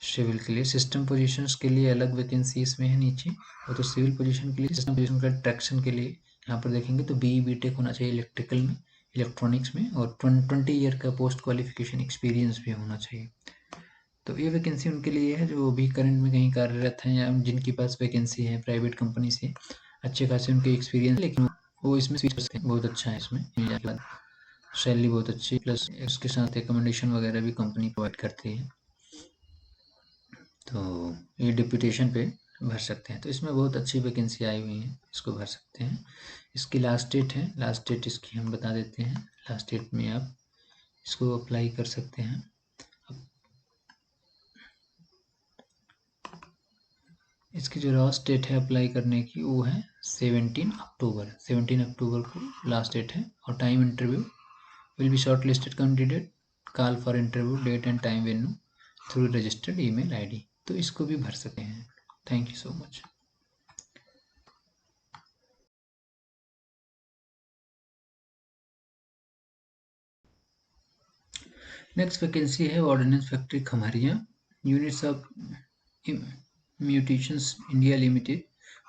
सिविल के लिए सिस्टम पोजीशंस के लिए अलग वैकेंसी इसमें है नीचे। वो तो सिविल पोजीशन के लिए, सिस्टम पोजीशन का ट्रैक्शन के लिए यहाँ पर देखेंगे तो BE BTech होना चाहिए इलेक्ट्रिकल में, इलेक्ट्रॉनिक्स में, और 20 ईयर का पोस्ट क्वालिफिकेशन एक्सपीरियंस भी होना चाहिए। तो ये वैकेंसी उनके लिए है जो भी करंट में कहीं कार्यरत हैं या जिनके पास वैकेंसी है प्राइवेट कंपनी से, अच्छे खासे उनके एक्सपीरियंस, लेकिन वो इसमें स्विच कर सकते हैं। बहुत अच्छा है इसमें, सैलरी बहुत अच्छी, प्लस इसके साथ एकोमोडेशन वगैरह भी कंपनी प्रोवाइड करती है। तो ये डिप्यूटेशन पे भर सकते हैं। तो इसमें बहुत अच्छी वैकेंसी आई हुई है, इसको भर सकते हैं। इसकी लास्ट डेट है, लास्ट डेट इसकी हम बता देते हैं। लास्ट डेट में आप इसको अप्लाई कर सकते हैं। इसकी जो लास्ट डेट है अप्लाई करने की वो है 17 अक्टूबर। 17 अक्टूबर को लास्ट डेट है। और time interview will be shortlisted candidate call for interview date and time venue through registered email ID। तो इसको भी भर सकते हैं। Thank you so much. Next vacancy है ordnance factory Khamaria, units of munitions India limited,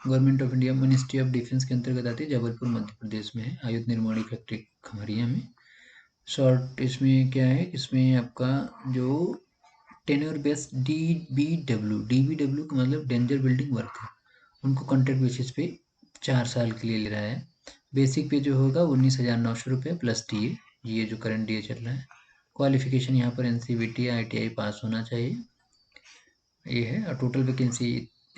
government of India, ministry of defence के अंतर्गत आती है, जबलपुर मध्य प्रदेश में है। आयुध निर्माणी फैक्ट्री खम्हरिया में। शॉर्ट इसमें क्या है, इसमें आपका जो टेन्योर बेस DBW का मतलब डेंजर बिल्डिंग वर्कर, उनको कॉन्ट्रैक्ट बेसिस पे 4 साल के लिए ले रहा है। बेसिक पे जो होगा 19,900 रुपये प्लस DA, ये जो करंट DA चल रहा है। क्वालिफिकेशन यहाँ पर NCVT ITI पास होना चाहिए, ये है। और टोटल वैकेंसी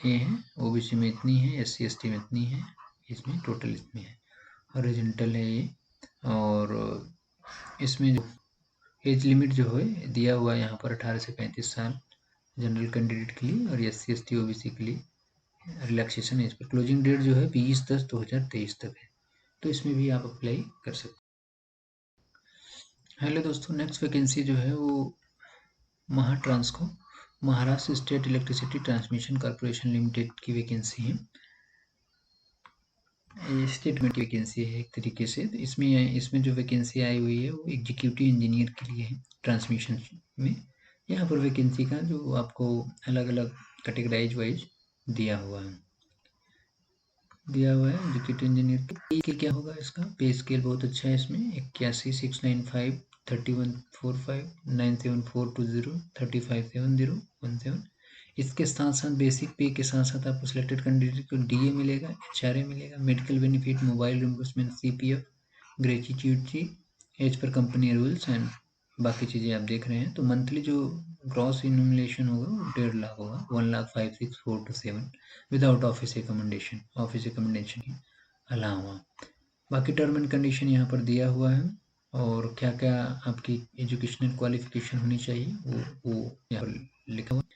ये है, OBC में इतनी है, SC ST में इतनी है, इसमें टोटल इतनी है। हॉरिजॉन्टल है ये। और इसमें जो एज लिमिट जो है दिया हुआ है यहाँ पर 18 से 35 साल जनरल कैंडिडेट के लिए, और SC ST OBC के लिए relaxation as per. Closing date जो है 20/10/2023 तक है, तो इसमें भी आप अप्लाई कर सकते हैं। हेलो दोस्तों, नेक्स्ट वैकेंसी जो है वो Mahatransco, Maharashtra state electricity transmission corporation limited की वैकेंसी है। ये स्टेटमेंट की वैकेंसी है एक तरीके से। तो इसमें जो वैकेंसी आई हुई है वो एग्जीक्यूटिव इंजीनियर के लिए है ट्रांसमिशन में। यहाँ पर वैकेंसी का जो आपको अलग अलग कैटेगराइज वाइज दिया हुआ है एग्जीक्यूटिव इंजीनियर के क्या होगा। इसका पे स्केल बहुत अच्छा है इसमें, 81,695, 3145, 97,420, 35,7017। इसके साथ साथ बेसिक पे के साथ साथ आपको सिलेक्टेड कैंडिडेट को DA मिलेगा, HRA मिलेगा, medical benefit, mobile reimbursement, CPF, gratuity as per company rules and बाकी चीज़ें आप देख रहे हैं। तो मंथली जो ग्रॉस इनोमिनेशन होगा वो 1.5 लाख होगा, 1,05,642,7 विदाउट ऑफिस रिकमेंडेशन के अलावा। बाकी टर्म एंड कंडीशन यहाँ पर दिया हुआ है, और क्या क्या आपकी एजुकेशनल क्वालिफिकेशन होनी चाहिए वो यहाँ पर लिखा हुआ है।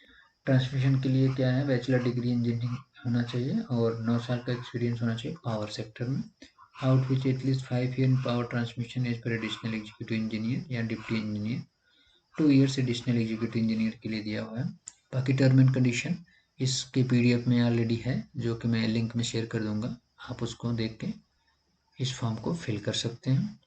ट्रांसमिशन के लिए क्या है, बैचलर डिग्री इंजीनियरिंग होना चाहिए और 9 साल का एक्सपीरियंस होना चाहिए पावर सेक्टर में। Out which at least 5 year in power transmission as per additional executive engineer या deputy engineer, 2 years additional executive engineer के लिए दिया हुआ है। बाकी टर्म एंड कंडीशन इसके PDF में ऑलरेडी है, जो कि मैं लिंक में शेयर कर दूंगा, आप उसको देख के इस फॉर्म को फिल कर सकते हैं।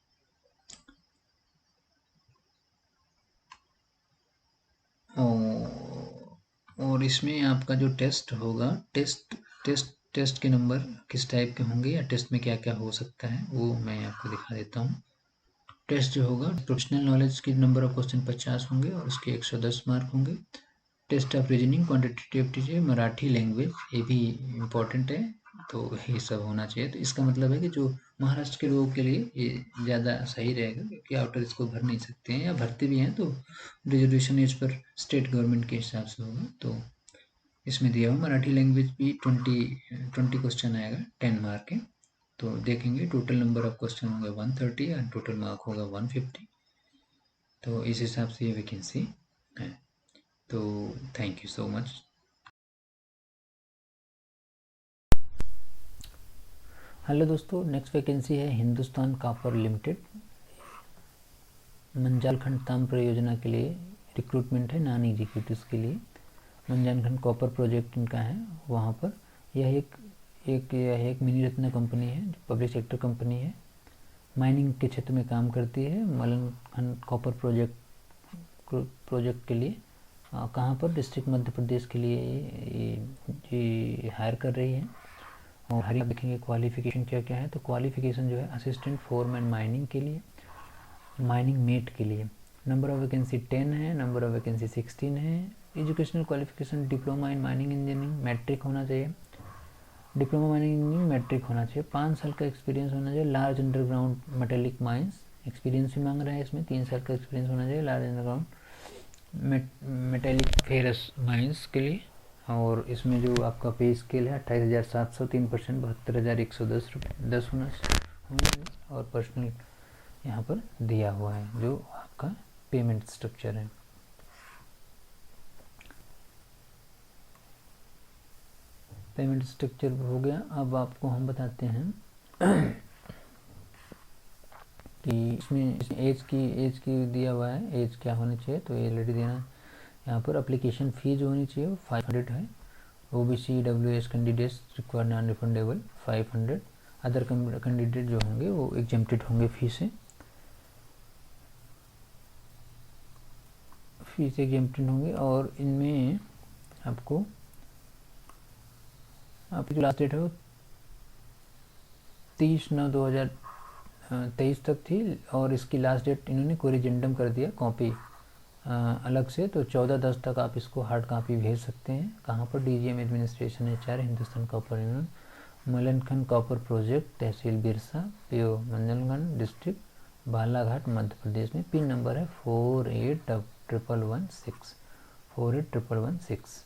और इसमें आपका जो टेस्ट होगा, टेस्ट के नंबर किस टाइप के होंगे या टेस्ट में क्या क्या हो सकता है वो मैं आपको दिखा देता हूँ। टेस्ट जो होगा, प्रोफेशनल नॉलेज के नंबर ऑफ क्वेश्चन 50 होंगे और उसके 110 मार्क होंगे। Test of reasoning, quantitative aptitude, Marathi language, ये भी इम्पोर्टेंट है, तो ये सब होना चाहिए। तो इसका मतलब है कि जो महाराष्ट्र के लोगों के लिए ये ज़्यादा सही रहेगा, क्योंकि आउटर इसको भर नहीं सकते हैं या भरते भी हैं तो reservation as per state government के हिसाब से होगा। तो इसमें दिया हुआ मराठी लैंग्वेज भी 20 क्वेश्चन आएगा, 10 मार्क है। तो देखेंगे टोटल नंबर ऑफ क्वेश्चन होंगे 130 और टोटल मार्क होगा 150। तो इस हिसाब से ये वैकेंसी है। तो thank you so much. Hello दोस्तों, नेक्स्ट वैकेंसी है हिंदुस्तान कॉपर लिमिटेड, मंजालखंड ताम परियोजना के लिए रिक्रूटमेंट है नॉन एग्जीक्यूटिव्स के लिए। मंजालखंड कॉपर प्रोजेक्ट इनका है वहाँ पर। यह एक मिनी रत्न कंपनी है, जो पब्लिक सेक्टर कंपनी है, माइनिंग के क्षेत्र में काम करती है। मंजालखंड कॉपर प्रोजेक्ट के लिए कहाँ पर, डिस्ट्रिक्ट मध्य प्रदेश के लिए ये हायर कर रही है। और हर देखेंगे क्वालिफिकेशन क्या क्या है। तो क्वालिफिकेशन जो है असिस्टेंट फोरमैन माइनिंग के लिए, माइनिंग मेट के लिए। नंबर ऑफ वैकेंसी 10 है, नंबर ऑफ वैकेंसी 16 है। Educational qualification diploma in mining engineering, matric होना चाहिए, डिप्लोमा माइनिंग इंजीनियरिंग मैट्रिक होना चाहिए। 5 साल का एक्सपीरियंस होना चाहिए। Large underground metallic mines experience भी मांग रहा है इसमें, 3 साल का एक्सपीरियंस होना चाहिए large underground metallic ferrous mines के लिए। और इसमें जो आपका पे स्केल है 28,700, 3%, 72,110 रुपये 10 होना चाहिए। और पर्सनल यहाँ पर दिया हुआ है जो आपका पेमेंट स्ट्रक्चर है। पेमेंट स्ट्रक्चर हो गया। अब आपको हम बताते हैं कि इसमें एज की दिया हुआ है, एज क्या होनी चाहिए। तो एलरेडी देना यहाँ पर। एप्लीकेशन फ़ी जो होनी चाहिए वो 500 है। OBC WS candidates require non refundable 500। Other candidate जो होंगे वो एग्जेम्प्टेड होंगे फी से। फीस एग्जेम्प्टेड होंगे। और इनमें आपको आपकी जो लास्ट डेट है वो 30/9/2023 तक थी, और इसकी लास्ट डेट इन्होंने कोरिजेंडम कर दिया कॉपी अलग से, तो 14/10 तक आप इसको हार्ड कॉपी भेज सकते हैं। कहाँ पर? DGM administration HR, Hindustan copper union, Malanjkhand copper project, tehsil Birsa, PO Manjalganj, district Balaghat, Madhya Pradesh में। पिन नंबर है 481116 481116।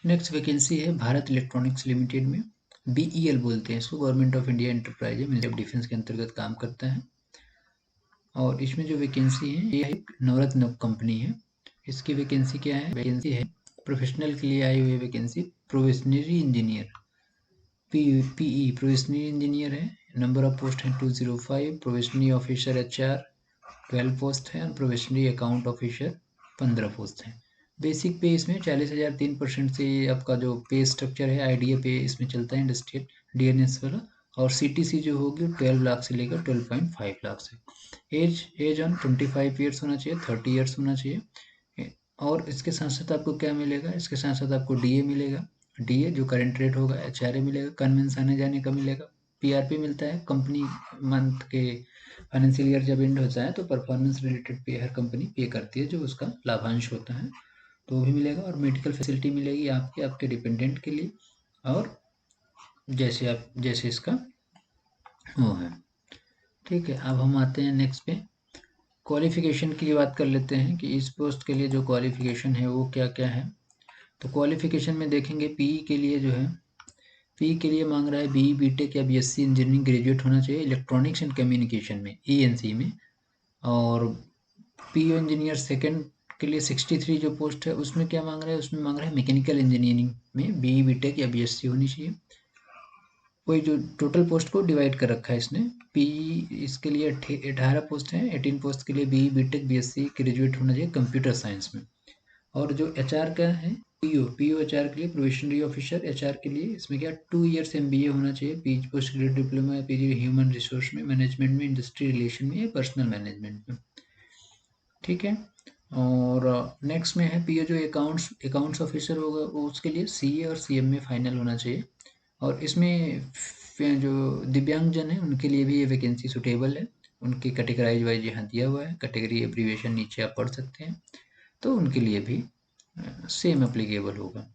नेक्स्ट वैकेंसी है भारत इलेक्ट्रॉनिक्स लिमिटेड में, BEL बोलते हैं इसको, गवर्नमेंट ऑफ इंडिया एंटरप्राइज है, मिनिस्ट्री ऑफ डिफेंस के अंतर्गत काम करता है। और इसमें जो वैकेंसी है ये एक नवरत्न कंपनी है। इसकी वैकेंसी क्या है? वैकेंसी है प्रोफेशनल के लिए आई हुई vacancy, probationary engineer, PE probationary engineer है। नंबर ऑफ पोस्ट है 205, प्रोबेशनरी ऑफिसर HR 12 पोस्ट है, और प्रोबेशनरी अकाउंट ऑफिसर 15 पोस्ट है। बेसिक पे इसमें 40,000 3% से आपका जो पे स्ट्रक्चर है आईडीए पे इसमें चलता है, इंडस्ट्रियल DNS वाला। और CTC जो होगी 12 लाख से लेकर 12.5 लाख से। एज ऑन 25 ईयर्स होना चाहिए, 30 ईयर्स होना चाहिए। और इसके साथ साथ आपको क्या मिलेगा? इसके साथ साथ आपको DA मिलेगा, DA जो करंट रेट होगा, HRA मिलेगा, कन्वेंस आने जाने का मिलेगा, PRP मिलता है। कंपनी मंथ के फाइनेंशियल ईयर जब एंड होता है तो परफॉर्मेंस रिलेटेड पे हर कंपनी पे करती है, जो उसका लाभांश होता है तो वो भी मिलेगा। और मेडिकल फैसिलिटी मिलेगी आपके डिपेंडेंट के लिए, और जैसे इसका वो है। ठीक है, अब हम आते हैं नेक्स्ट पे, क्वालिफिकेशन की बात कर लेते हैं कि इस पोस्ट के लिए जो क्वालिफिकेशन है वो क्या क्या है। तो क्वालिफिकेशन में देखेंगे PE के लिए जो है, PE के लिए मांग रहा है BE BTech या BSc इंजीनियरिंग ग्रेजुएट होना चाहिए इलेक्ट्रॉनिक्स एंड कम्युनिकेशन में, ENC में। और PO इंजीनियर सेकंड के लिए 63 जो पोस्ट है उसमें क्या मांग रहा है? उसमें मांग रहा है मैकेनिकल इंजीनियरिंग में BE BTech या BSc होनी चाहिए। वही जो टोटल पोस्ट को डिवाइड कर रखा है इसने। PE इसके लिए 18 पोस्ट हैं, 18 पोस्ट के लिए BE BTech BSc ग्रेजुएट होना चाहिए कंप्यूटर साइंस में। और जो HR का है, PO HR के लिए प्रोबेशनरी ऑफिसर HR के लिए इसमें क्या 2 इयर्स MBA होना चाहिए, PG पोस्ट ग्रेजुएट डिप्लोमा या PG ह्यूमन रिसोर्स में, मैनेजमेंट में, इंडस्ट्री रिलेशन में या पर्सनल मैनेजमेंट में। ठीक है। और नेक्स्ट में है PO जो अकाउंट्स ऑफिसर होगा वो उसके लिए CA और CM में फाइनल होना चाहिए। और इसमें जो दिव्यांगजन है उनके लिए भी ये वैकेंसी सुटेबल है, उनकी कैटेगराइज वाइज यहाँ दिया हुआ है, कैटेगरी एब्रीविएशन नीचे आप पढ़ सकते हैं, तो उनके लिए भी सेम एप्लीकेबल होगा।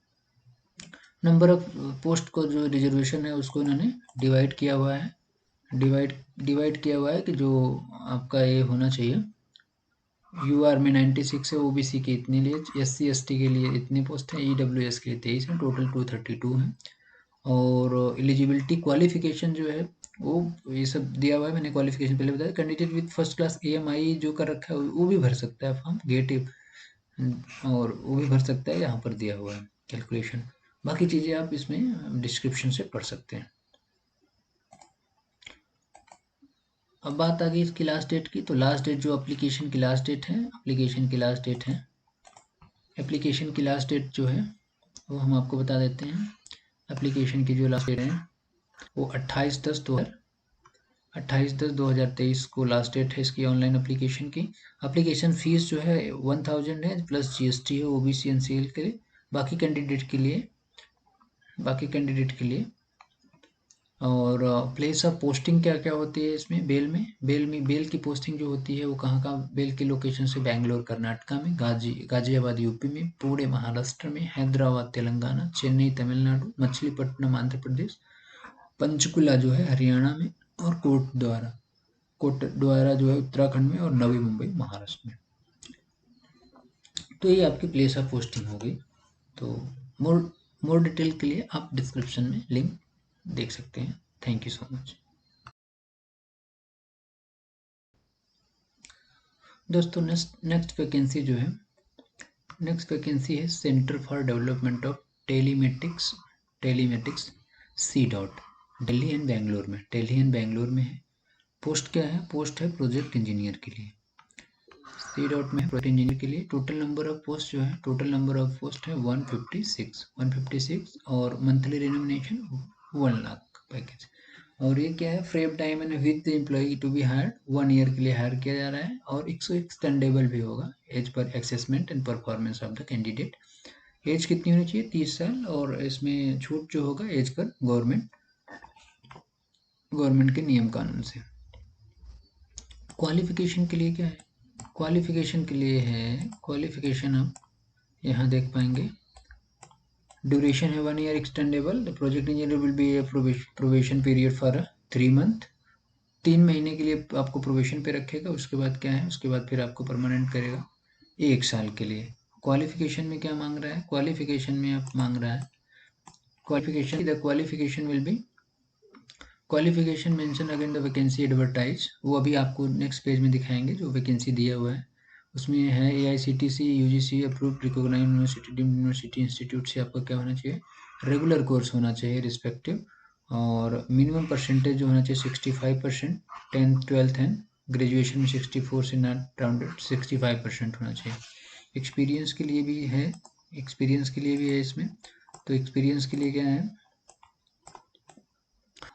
नंबर ऑफ पोस्ट को जो रिजर्वेशन है उसको इन्होंने डिवाइड किया हुआ है, डिवाइड किया हुआ है कि जो आपका ये होना चाहिए, UR में 96 है, OBC के इतने लिए, SC ST के लिए इतने पोस्ट हैं, EWS के लिए 23 हैं, टोटल 232 हैं। और एलिजिबिलिटी क्वालिफिकेशन जो है वो ये सब दिया हुआ है, मैंने क्वालिफिकेशन पहले बताया। Candidate with first class AMI जो कर रखा है वो भी भर सकता है फॉर्म, गेट और वो भी भर सकता है, यहाँ पर दिया हुआ है कैलकुलेशन। बाकी चीज़ें आप इसमें डिस्क्रिप्शन से पढ़ सकते हैं। अब बात आ गई इसकी लास्ट डेट की, तो लास्ट डेट जो एप्लीकेशन की लास्ट डेट है, एप्लीकेशन की लास्ट डेट जो है वो हम आपको बता देते हैं। एप्लीकेशन की जो लास्ट डेट है वो 28/10/2023 को लास्ट डेट है इसकी ऑनलाइन एप्लीकेशन की। एप्लीकेशन फीस जो है 1000 है, प्लस GST है OBC NCL के लिए। बाकी कैंडिडेट के लिए और प्लेस ऑफ पोस्टिंग क्या क्या होती है इसमें, बेल की पोस्टिंग जो होती है वो कहाँ बेल की लोकेशन से बेंगलोर कर्नाटका में, गाजियाबाद UP में, पुणे महाराष्ट्र में, हैदराबाद तेलंगाना, चेन्नई तमिलनाडु, मछलीपट्टनम आंध्र प्रदेश, पंचकुला जो है हरियाणा में, और कोटद्वारा जो है उत्तराखंड में, और नवी मुंबई महाराष्ट्र में। तो ये आपकी प्लेस ऑफ पोस्टिंग हो गई। तो मोर डिटेल के लिए आप डिस्क्रिप्शन में लिंक देख सकते हैं। Thank you so much. दोस्तों नेक्स्ट वैकेंसी जो है, centre for development of telematics C. Delhi and Bangalore में है। पोस्ट क्या है? पोस्ट है प्रोजेक्ट इंजीनियर के लिए, C. में है प्रोजेक्ट इंजीनियर के लिए। टोटल नंबर ऑफ पोस्ट है 156 और मंथली रिनोमिनेशन 1 लाख पैकेज। और ये क्या है, frame time and with the employee to be hired 1 year के लिए हायर किया जा रहा है, और एक्सटेंडेबल भी होगा as per assessment and performance of the candidate. Age कितनी होनी चाहिए, 30 साल, और इसमें छूट जो होगा एज पर गवर्नमेंट के नियम कानून से। क्वालिफिकेशन के लिए क्या है, क्वालिफिकेशन के लिए है, क्वालिफिकेशन हम यहाँ देख पाएंगे। ड्यूरेशन है 1 year extendable. The project engineer will be A probation period for 3 month. 3 महीने के लिए आपको प्रोबेशन पे रखेगा, उसके बाद क्या है, उसके बाद फिर आपको परमानेंट करेगा 1 साल के लिए। क्वालिफिकेशन में क्या मांग रहा है, क्वालिफिकेशन में आप मांग रहा है qualification, the qualification will be qualification mention again the vacancy advertise. वो अभी आपको नेक्स्ट पेज में दिखाएंगे जो वैकेंसी दिया हुआ है, उसमें है AICTC UGC approved recognised university, deemed university institute से आपका क्या होना चाहिए, रेगुलर कोर्स होना चाहिए रिस्पेक्टिव, और मिनिमम परसेंटेज जो होना चाहिए 65%, 10th 12th एंड ग्रेजुएशन में 64 से नॉट राउंडेड 65% होना चाहिए। एक्सपीरियंस के लिए भी है, एक्सपीरियंस के लिए भी है इसमें। तो एक्सपीरियंस के लिए क्या है,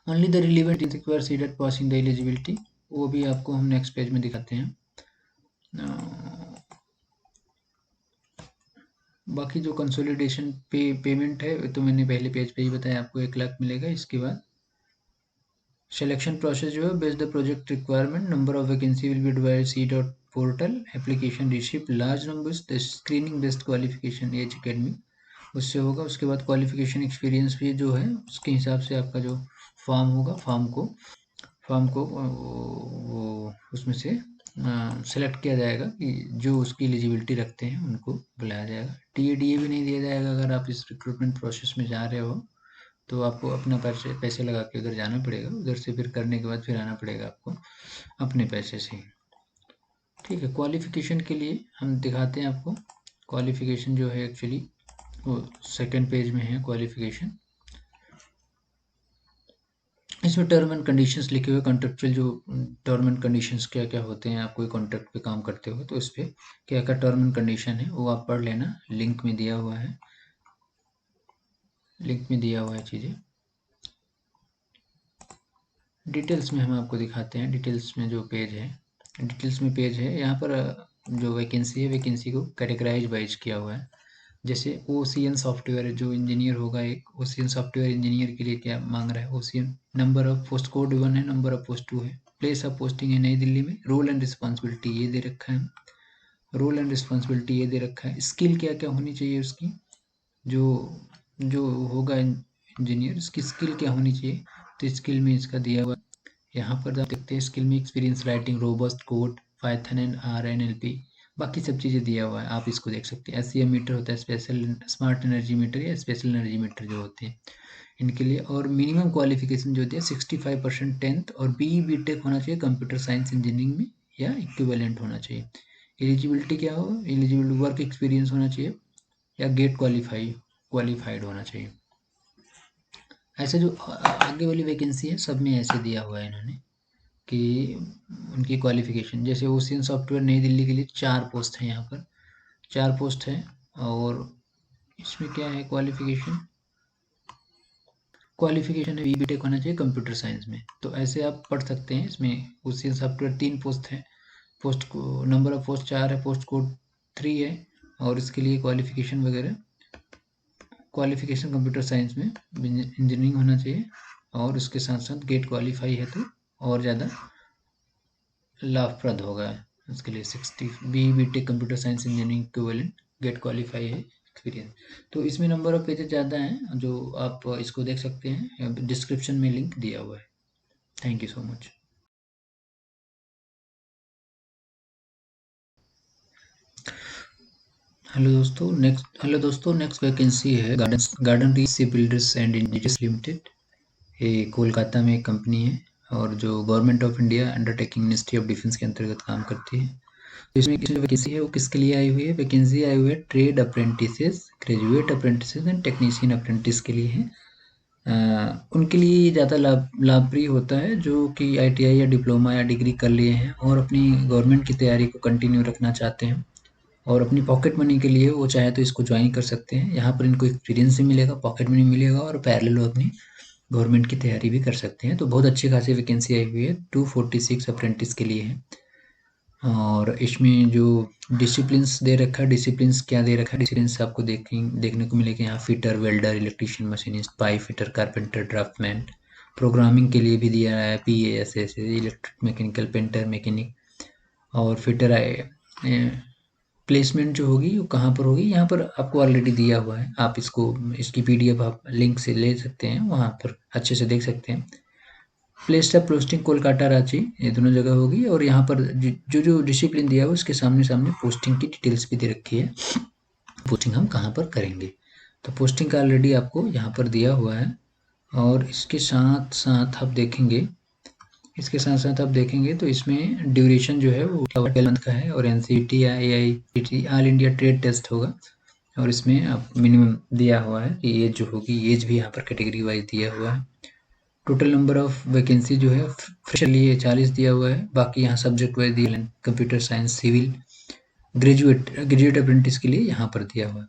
only the relevant is require seeded passing the eligibility, वो भी आपको हम नेक्स्ट पेज में दिखाते हैं। बाकी जो कंसोलिडेशन पेमेंट है तो मैंने पहले पेज पे ही बताया, आपको 1 लाख मिलेगा। इसके बाद सिलेक्शन प्रोसेस जो है, based the project requirement, number of vacancy will be divided C.dot portal, application receive large numbers, the screening based qualification age academy, उससे होगा। उसके बाद क्वालिफिकेशन एक्सपीरियंस भी जो है उसके हिसाब से आपका जो फॉर्म होगा, फॉर्म को वो उसमें से सेलेक्ट किया जाएगा कि जो उसकी एलिजिबिलिटी रखते हैं उनको बुलाया जाएगा। TADA भी नहीं दिया जाएगा अगर आप इस रिक्रूटमेंट प्रोसेस में जा रहे हो, तो आपको अपना पैसे लगा के उधर जाना पड़ेगा, उधर से फिर करने के बाद फिर आना पड़ेगा आपको अपने पैसे से। ठीक है, क्वालिफिकेशन के लिए हम दिखाते हैं आपको। क्वालिफिकेशन जो है एक्चुअली वो सेकंड पेज में है क्वालिफिकेशन। इसमें टर्म एंड कंडीशंस लिखे हुए, कॉन्ट्रेक्चुअल जो टर्म एंड कंडीशंस क्या क्या होते हैं, आप कोई कॉन्ट्रैक्ट पे काम करते हो तो इस पे क्या क्या टर्म एंड कंडीशन है वो आप पढ़ लेना, लिंक में दिया हुआ है, लिंक में दिया हुआ है चीज़ें। डिटेल्स में हम आपको दिखाते हैं, डिटेल्स में जो पेज है, डिटेल्स में पेज है यहाँ पर जो वैकेंसी है, वैकेंसी को कैटेगराइज वाइज किया हुआ है। जैसे OCN सॉफ्टवेयर जो इंजीनियर होगा, एक OCN सॉफ्टवेयर इंजीनियर के लिए क्या मांग रहा है, OCN number of post code 1 है, नंबर ऑफ पोस्ट 2 है, प्लेस ऑफ पोस्टिंग है नई दिल्ली में, रोल एंड रिस्पॉन्सिबिलिटी ये दे रखा है, रोल एंड रिस्पॉन्सिबिलिटी ये दे रखा है। स्किल क्या क्या होनी चाहिए उसकी, जो जो होगा इंजीनियर उसकी स्किल क्या होनी चाहिए, तो स्किल में इसका दिया हुआ यहाँ पर आप देखते हैं, स्किल में experience writing robust code, Python and RNLP, बाकी सब चीज़ें दिया हुआ है, आप इसको देख सकते हैं। SCM मीटर होता है, स्पेशल स्मार्ट एनर्जी मीटर या स्पेशल एनर्जी मीटर जो होते हैं इनके लिए। और मिनिमम क्वालिफिकेशन जो होती है 65% 10th और BE.BTech होना चाहिए कंप्यूटर साइंस इंजीनियरिंग में या इक्विवेलेंट होना चाहिए। एलिजिबिलिटी क्या हो, एलिजिबिलिटी वर्क एक्सपीरियंस होना चाहिए या गेट क्वालिफाइड होना चाहिए। ऐसे जो आगे वाली वैकेंसी है सब में ऐसे दिया हुआ है इन्होंने कि उनकी क्वालिफिकेशन, जैसे OCN सॉफ्टवेयर नई दिल्ली के लिए 4 पोस्ट हैं, यहाँ पर 4 पोस्ट है। और इसमें क्या है क्वालिफिकेशन, क्वालिफिकेशन है BE.BTech होना चाहिए कंप्यूटर साइंस में। तो ऐसे आप पढ़ सकते हैं। इसमें OCN सॉफ्टवेयर 3 पोस्ट है, पोस्ट को नंबर ऑफ पोस्ट 4 है, पोस्ट कोड 3 है, और इसके लिए क्वालिफिकेशन वगैरह, क्वालिफिकेशन कंप्यूटर साइंस में इंजीनियरिंग होना चाहिए, और उसके साथ साथ गेट क्वालिफाई है तो और ज़्यादा लाभप्रद होगा उसके लिए। 60 BE.BTech computer science engineering equivalent, GATE qualify है, एक्सपीरियंस। तो इसमें नंबर ऑफ पेजेस ज़्यादा हैं, जो आप इसको देख सकते हैं, डिस्क्रिप्शन में लिंक दिया हुआ है। Thank you so much. Hello दोस्तों, नेक्स्ट वैकेंसी है Garden Reach Sea Builders and Engineers Limited. ये कोलकाता में एक कंपनी है और जो government of India undertaking Ministry of defence के अंतर्गत काम करती है। तो इसमें जो वैकेंसी है वो किसके लिए आई हुई है, वैकेंसी आई हुई है trade apprentices, graduate apprentices and technician apprentice के लिए है। उनके लिए ज़्यादा लाभप्रिय होता है जो कि ITI या डिप्लोमा या डिग्री कर लिए हैं और अपनी गवर्नमेंट की तैयारी को कंटिन्यू रखना चाहते हैं, और अपनी पॉकेट मनी के लिए वो चाहे तो इसको ज्वाइन कर सकते हैं। यहाँ पर इनको एक्सपीरियंस भी मिलेगा, पॉकेट मनी मिलेगा, और पैरेलल वो अपनी गवर्नमेंट की तैयारी भी कर सकते हैं। तो बहुत अच्छी खासी वैकेंसी आई हुई है, 246 अप्रेंटिस के लिए है। और इसमें जो डिसिप्लिन्स दे रखा है, डिसिप्लिन्स क्या दे रखा है, डिसिप्लिन्स आपको देखने को मिलेगा यहाँ fitter, welder, electrician, machinist, pipe fitter, carpenter, draughtsman. Programming के लिए भी दिया है PASS, electric mechanical, painter, mechanic और फिटर आए। प्लेसमेंट जो होगी वो कहाँ पर होगी, यहाँ पर आपको ऑलरेडी दिया हुआ है। आप इसकी PDF आप लिंक से ले सकते हैं, वहाँ पर अच्छे से देख सकते हैं। Place of posting Kolkata, Ranchi, ये दोनों जगह होगी। और यहाँ पर जो डिसिप्लिन दिया हुआ है उसके सामने सामने पोस्टिंग की डिटेल्स भी दे रखी है, पोस्टिंग हम कहाँ पर करेंगे। तो पोस्टिंग का ऑलरेडी आपको यहाँ पर दिया हुआ है। और इसके साथ साथ आप देखेंगे तो इसमें ड्यूरेशन जो है वो 12 मंथ का है। और NCET या AICTE all India trade test होगा। और इसमें आप मिनिमम दिया हुआ है कि एज जो होगी, एज भी यहाँ पर कैटेगरी वाइज दिया हुआ है। टोटल नंबर ऑफ वैकेंसी जो है फ्रेशर लिए 40 दिया हुआ है। बाकी यहाँ सब्जेक्ट वाइज दिया है, computer science, civil, graduate apprentice के लिए यहाँ पर दिया हुआ है।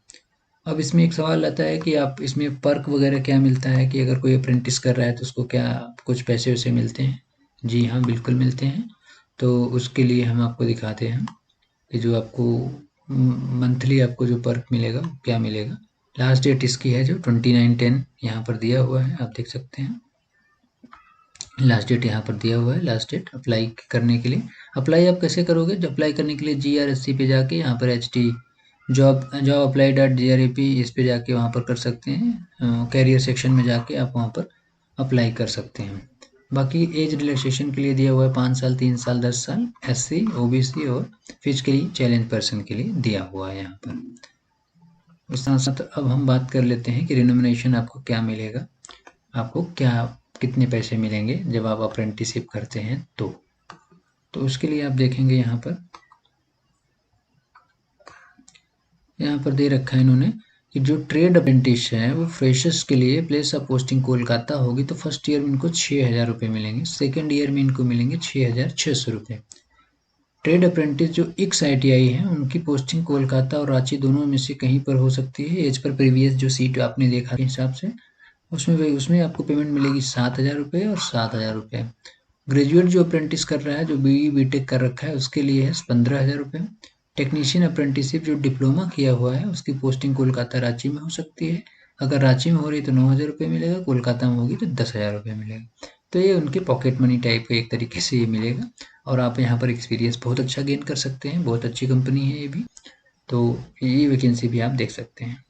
अब इसमें एक सवाल आता है कि आप इसमें पर्क वगैरह क्या मिलता है, कि अगर कोई अप्रेंटिस कर रहा है तो उसको क्या कुछ पैसे वैसे मिलते हैं। जी हाँ, बिल्कुल मिलते हैं। तो उसके लिए हम आपको दिखाते हैं कि जो आपको मंथली आपको जो पर्क मिलेगा क्या मिलेगा। लास्ट डेट इसकी है जो 29/10 यहाँ पर दिया हुआ है, आप देख सकते हैं। लास्ट डेट यहाँ पर दिया हुआ है, लास्ट डेट अप्लाई करने के लिए। अप्लाई आप कैसे करोगे, अप्लाई करने के लिए GRSC पे जाके यहाँ पर HT जॉब apply.grap इस पे जाके वहाँ पर कर सकते हैं। कैरियर सेक्शन में जाके आप वहाँ पर अप्लाई कर सकते हैं। बाकी एज रिलैक्सेशन के लिए दिया हुआ है 5 साल, 3 साल, 10 साल, SC, OBC और फिजिकली चैलेंज पर्सन के लिए दिया हुआ है यहाँ पर। इस साथ साथ अब हम बात कर लेते हैं कि रिनोमिनेशन आपको क्या मिलेगा, आपको कितने पैसे मिलेंगे जब आप अप्रेंटिसशिप करते हैं। तो उसके लिए आप देखेंगे यहाँ पर दे रखा है इन्होंने कि जो ट्रेड अप्रेंटिस है वो फ्रेशर्स के लिए प्लेस ऑफ पोस्टिंग कोलकाता होगी तो फर्स्ट ईयर में इनको 6,000 रुपये मिलेंगे, सेकेंड ईयर में इनको मिलेंगे 6,600 रुपये। ट्रेड अप्रेंटिस जो ITI हैं उनकी पोस्टिंग कोलकाता और रांची दोनों में से कहीं पर हो सकती है। एज पर प्रीवियस जो सीट आपने देखा के हिसाब से उसमें आपको पेमेंट मिलेगी 7,000 रुपये और 7,000 रुपये। ग्रेजुएट जो अप्रेंटिस कर रहा है, जो BE BTech कर रखा है, उसके लिए है 15,000 रुपये। टेक्नीशियन अप्रेंटिसशिप जो डिप्लोमा किया हुआ है उसकी पोस्टिंग कोलकाता, रांची में हो सकती है। अगर रांची में हो रही तो 9,000 रुपये मिलेगा, कोलकाता में होगी तो 10,000 रुपये मिलेगा। तो ये उनके पॉकेट मनी टाइप का एक तरीके से ये मिलेगा। और आप यहाँ पर एक्सपीरियंस बहुत अच्छा गेन कर सकते हैं, बहुत अच्छी कंपनी है ये भी। तो ये वैकेंसी भी आप देख सकते हैं।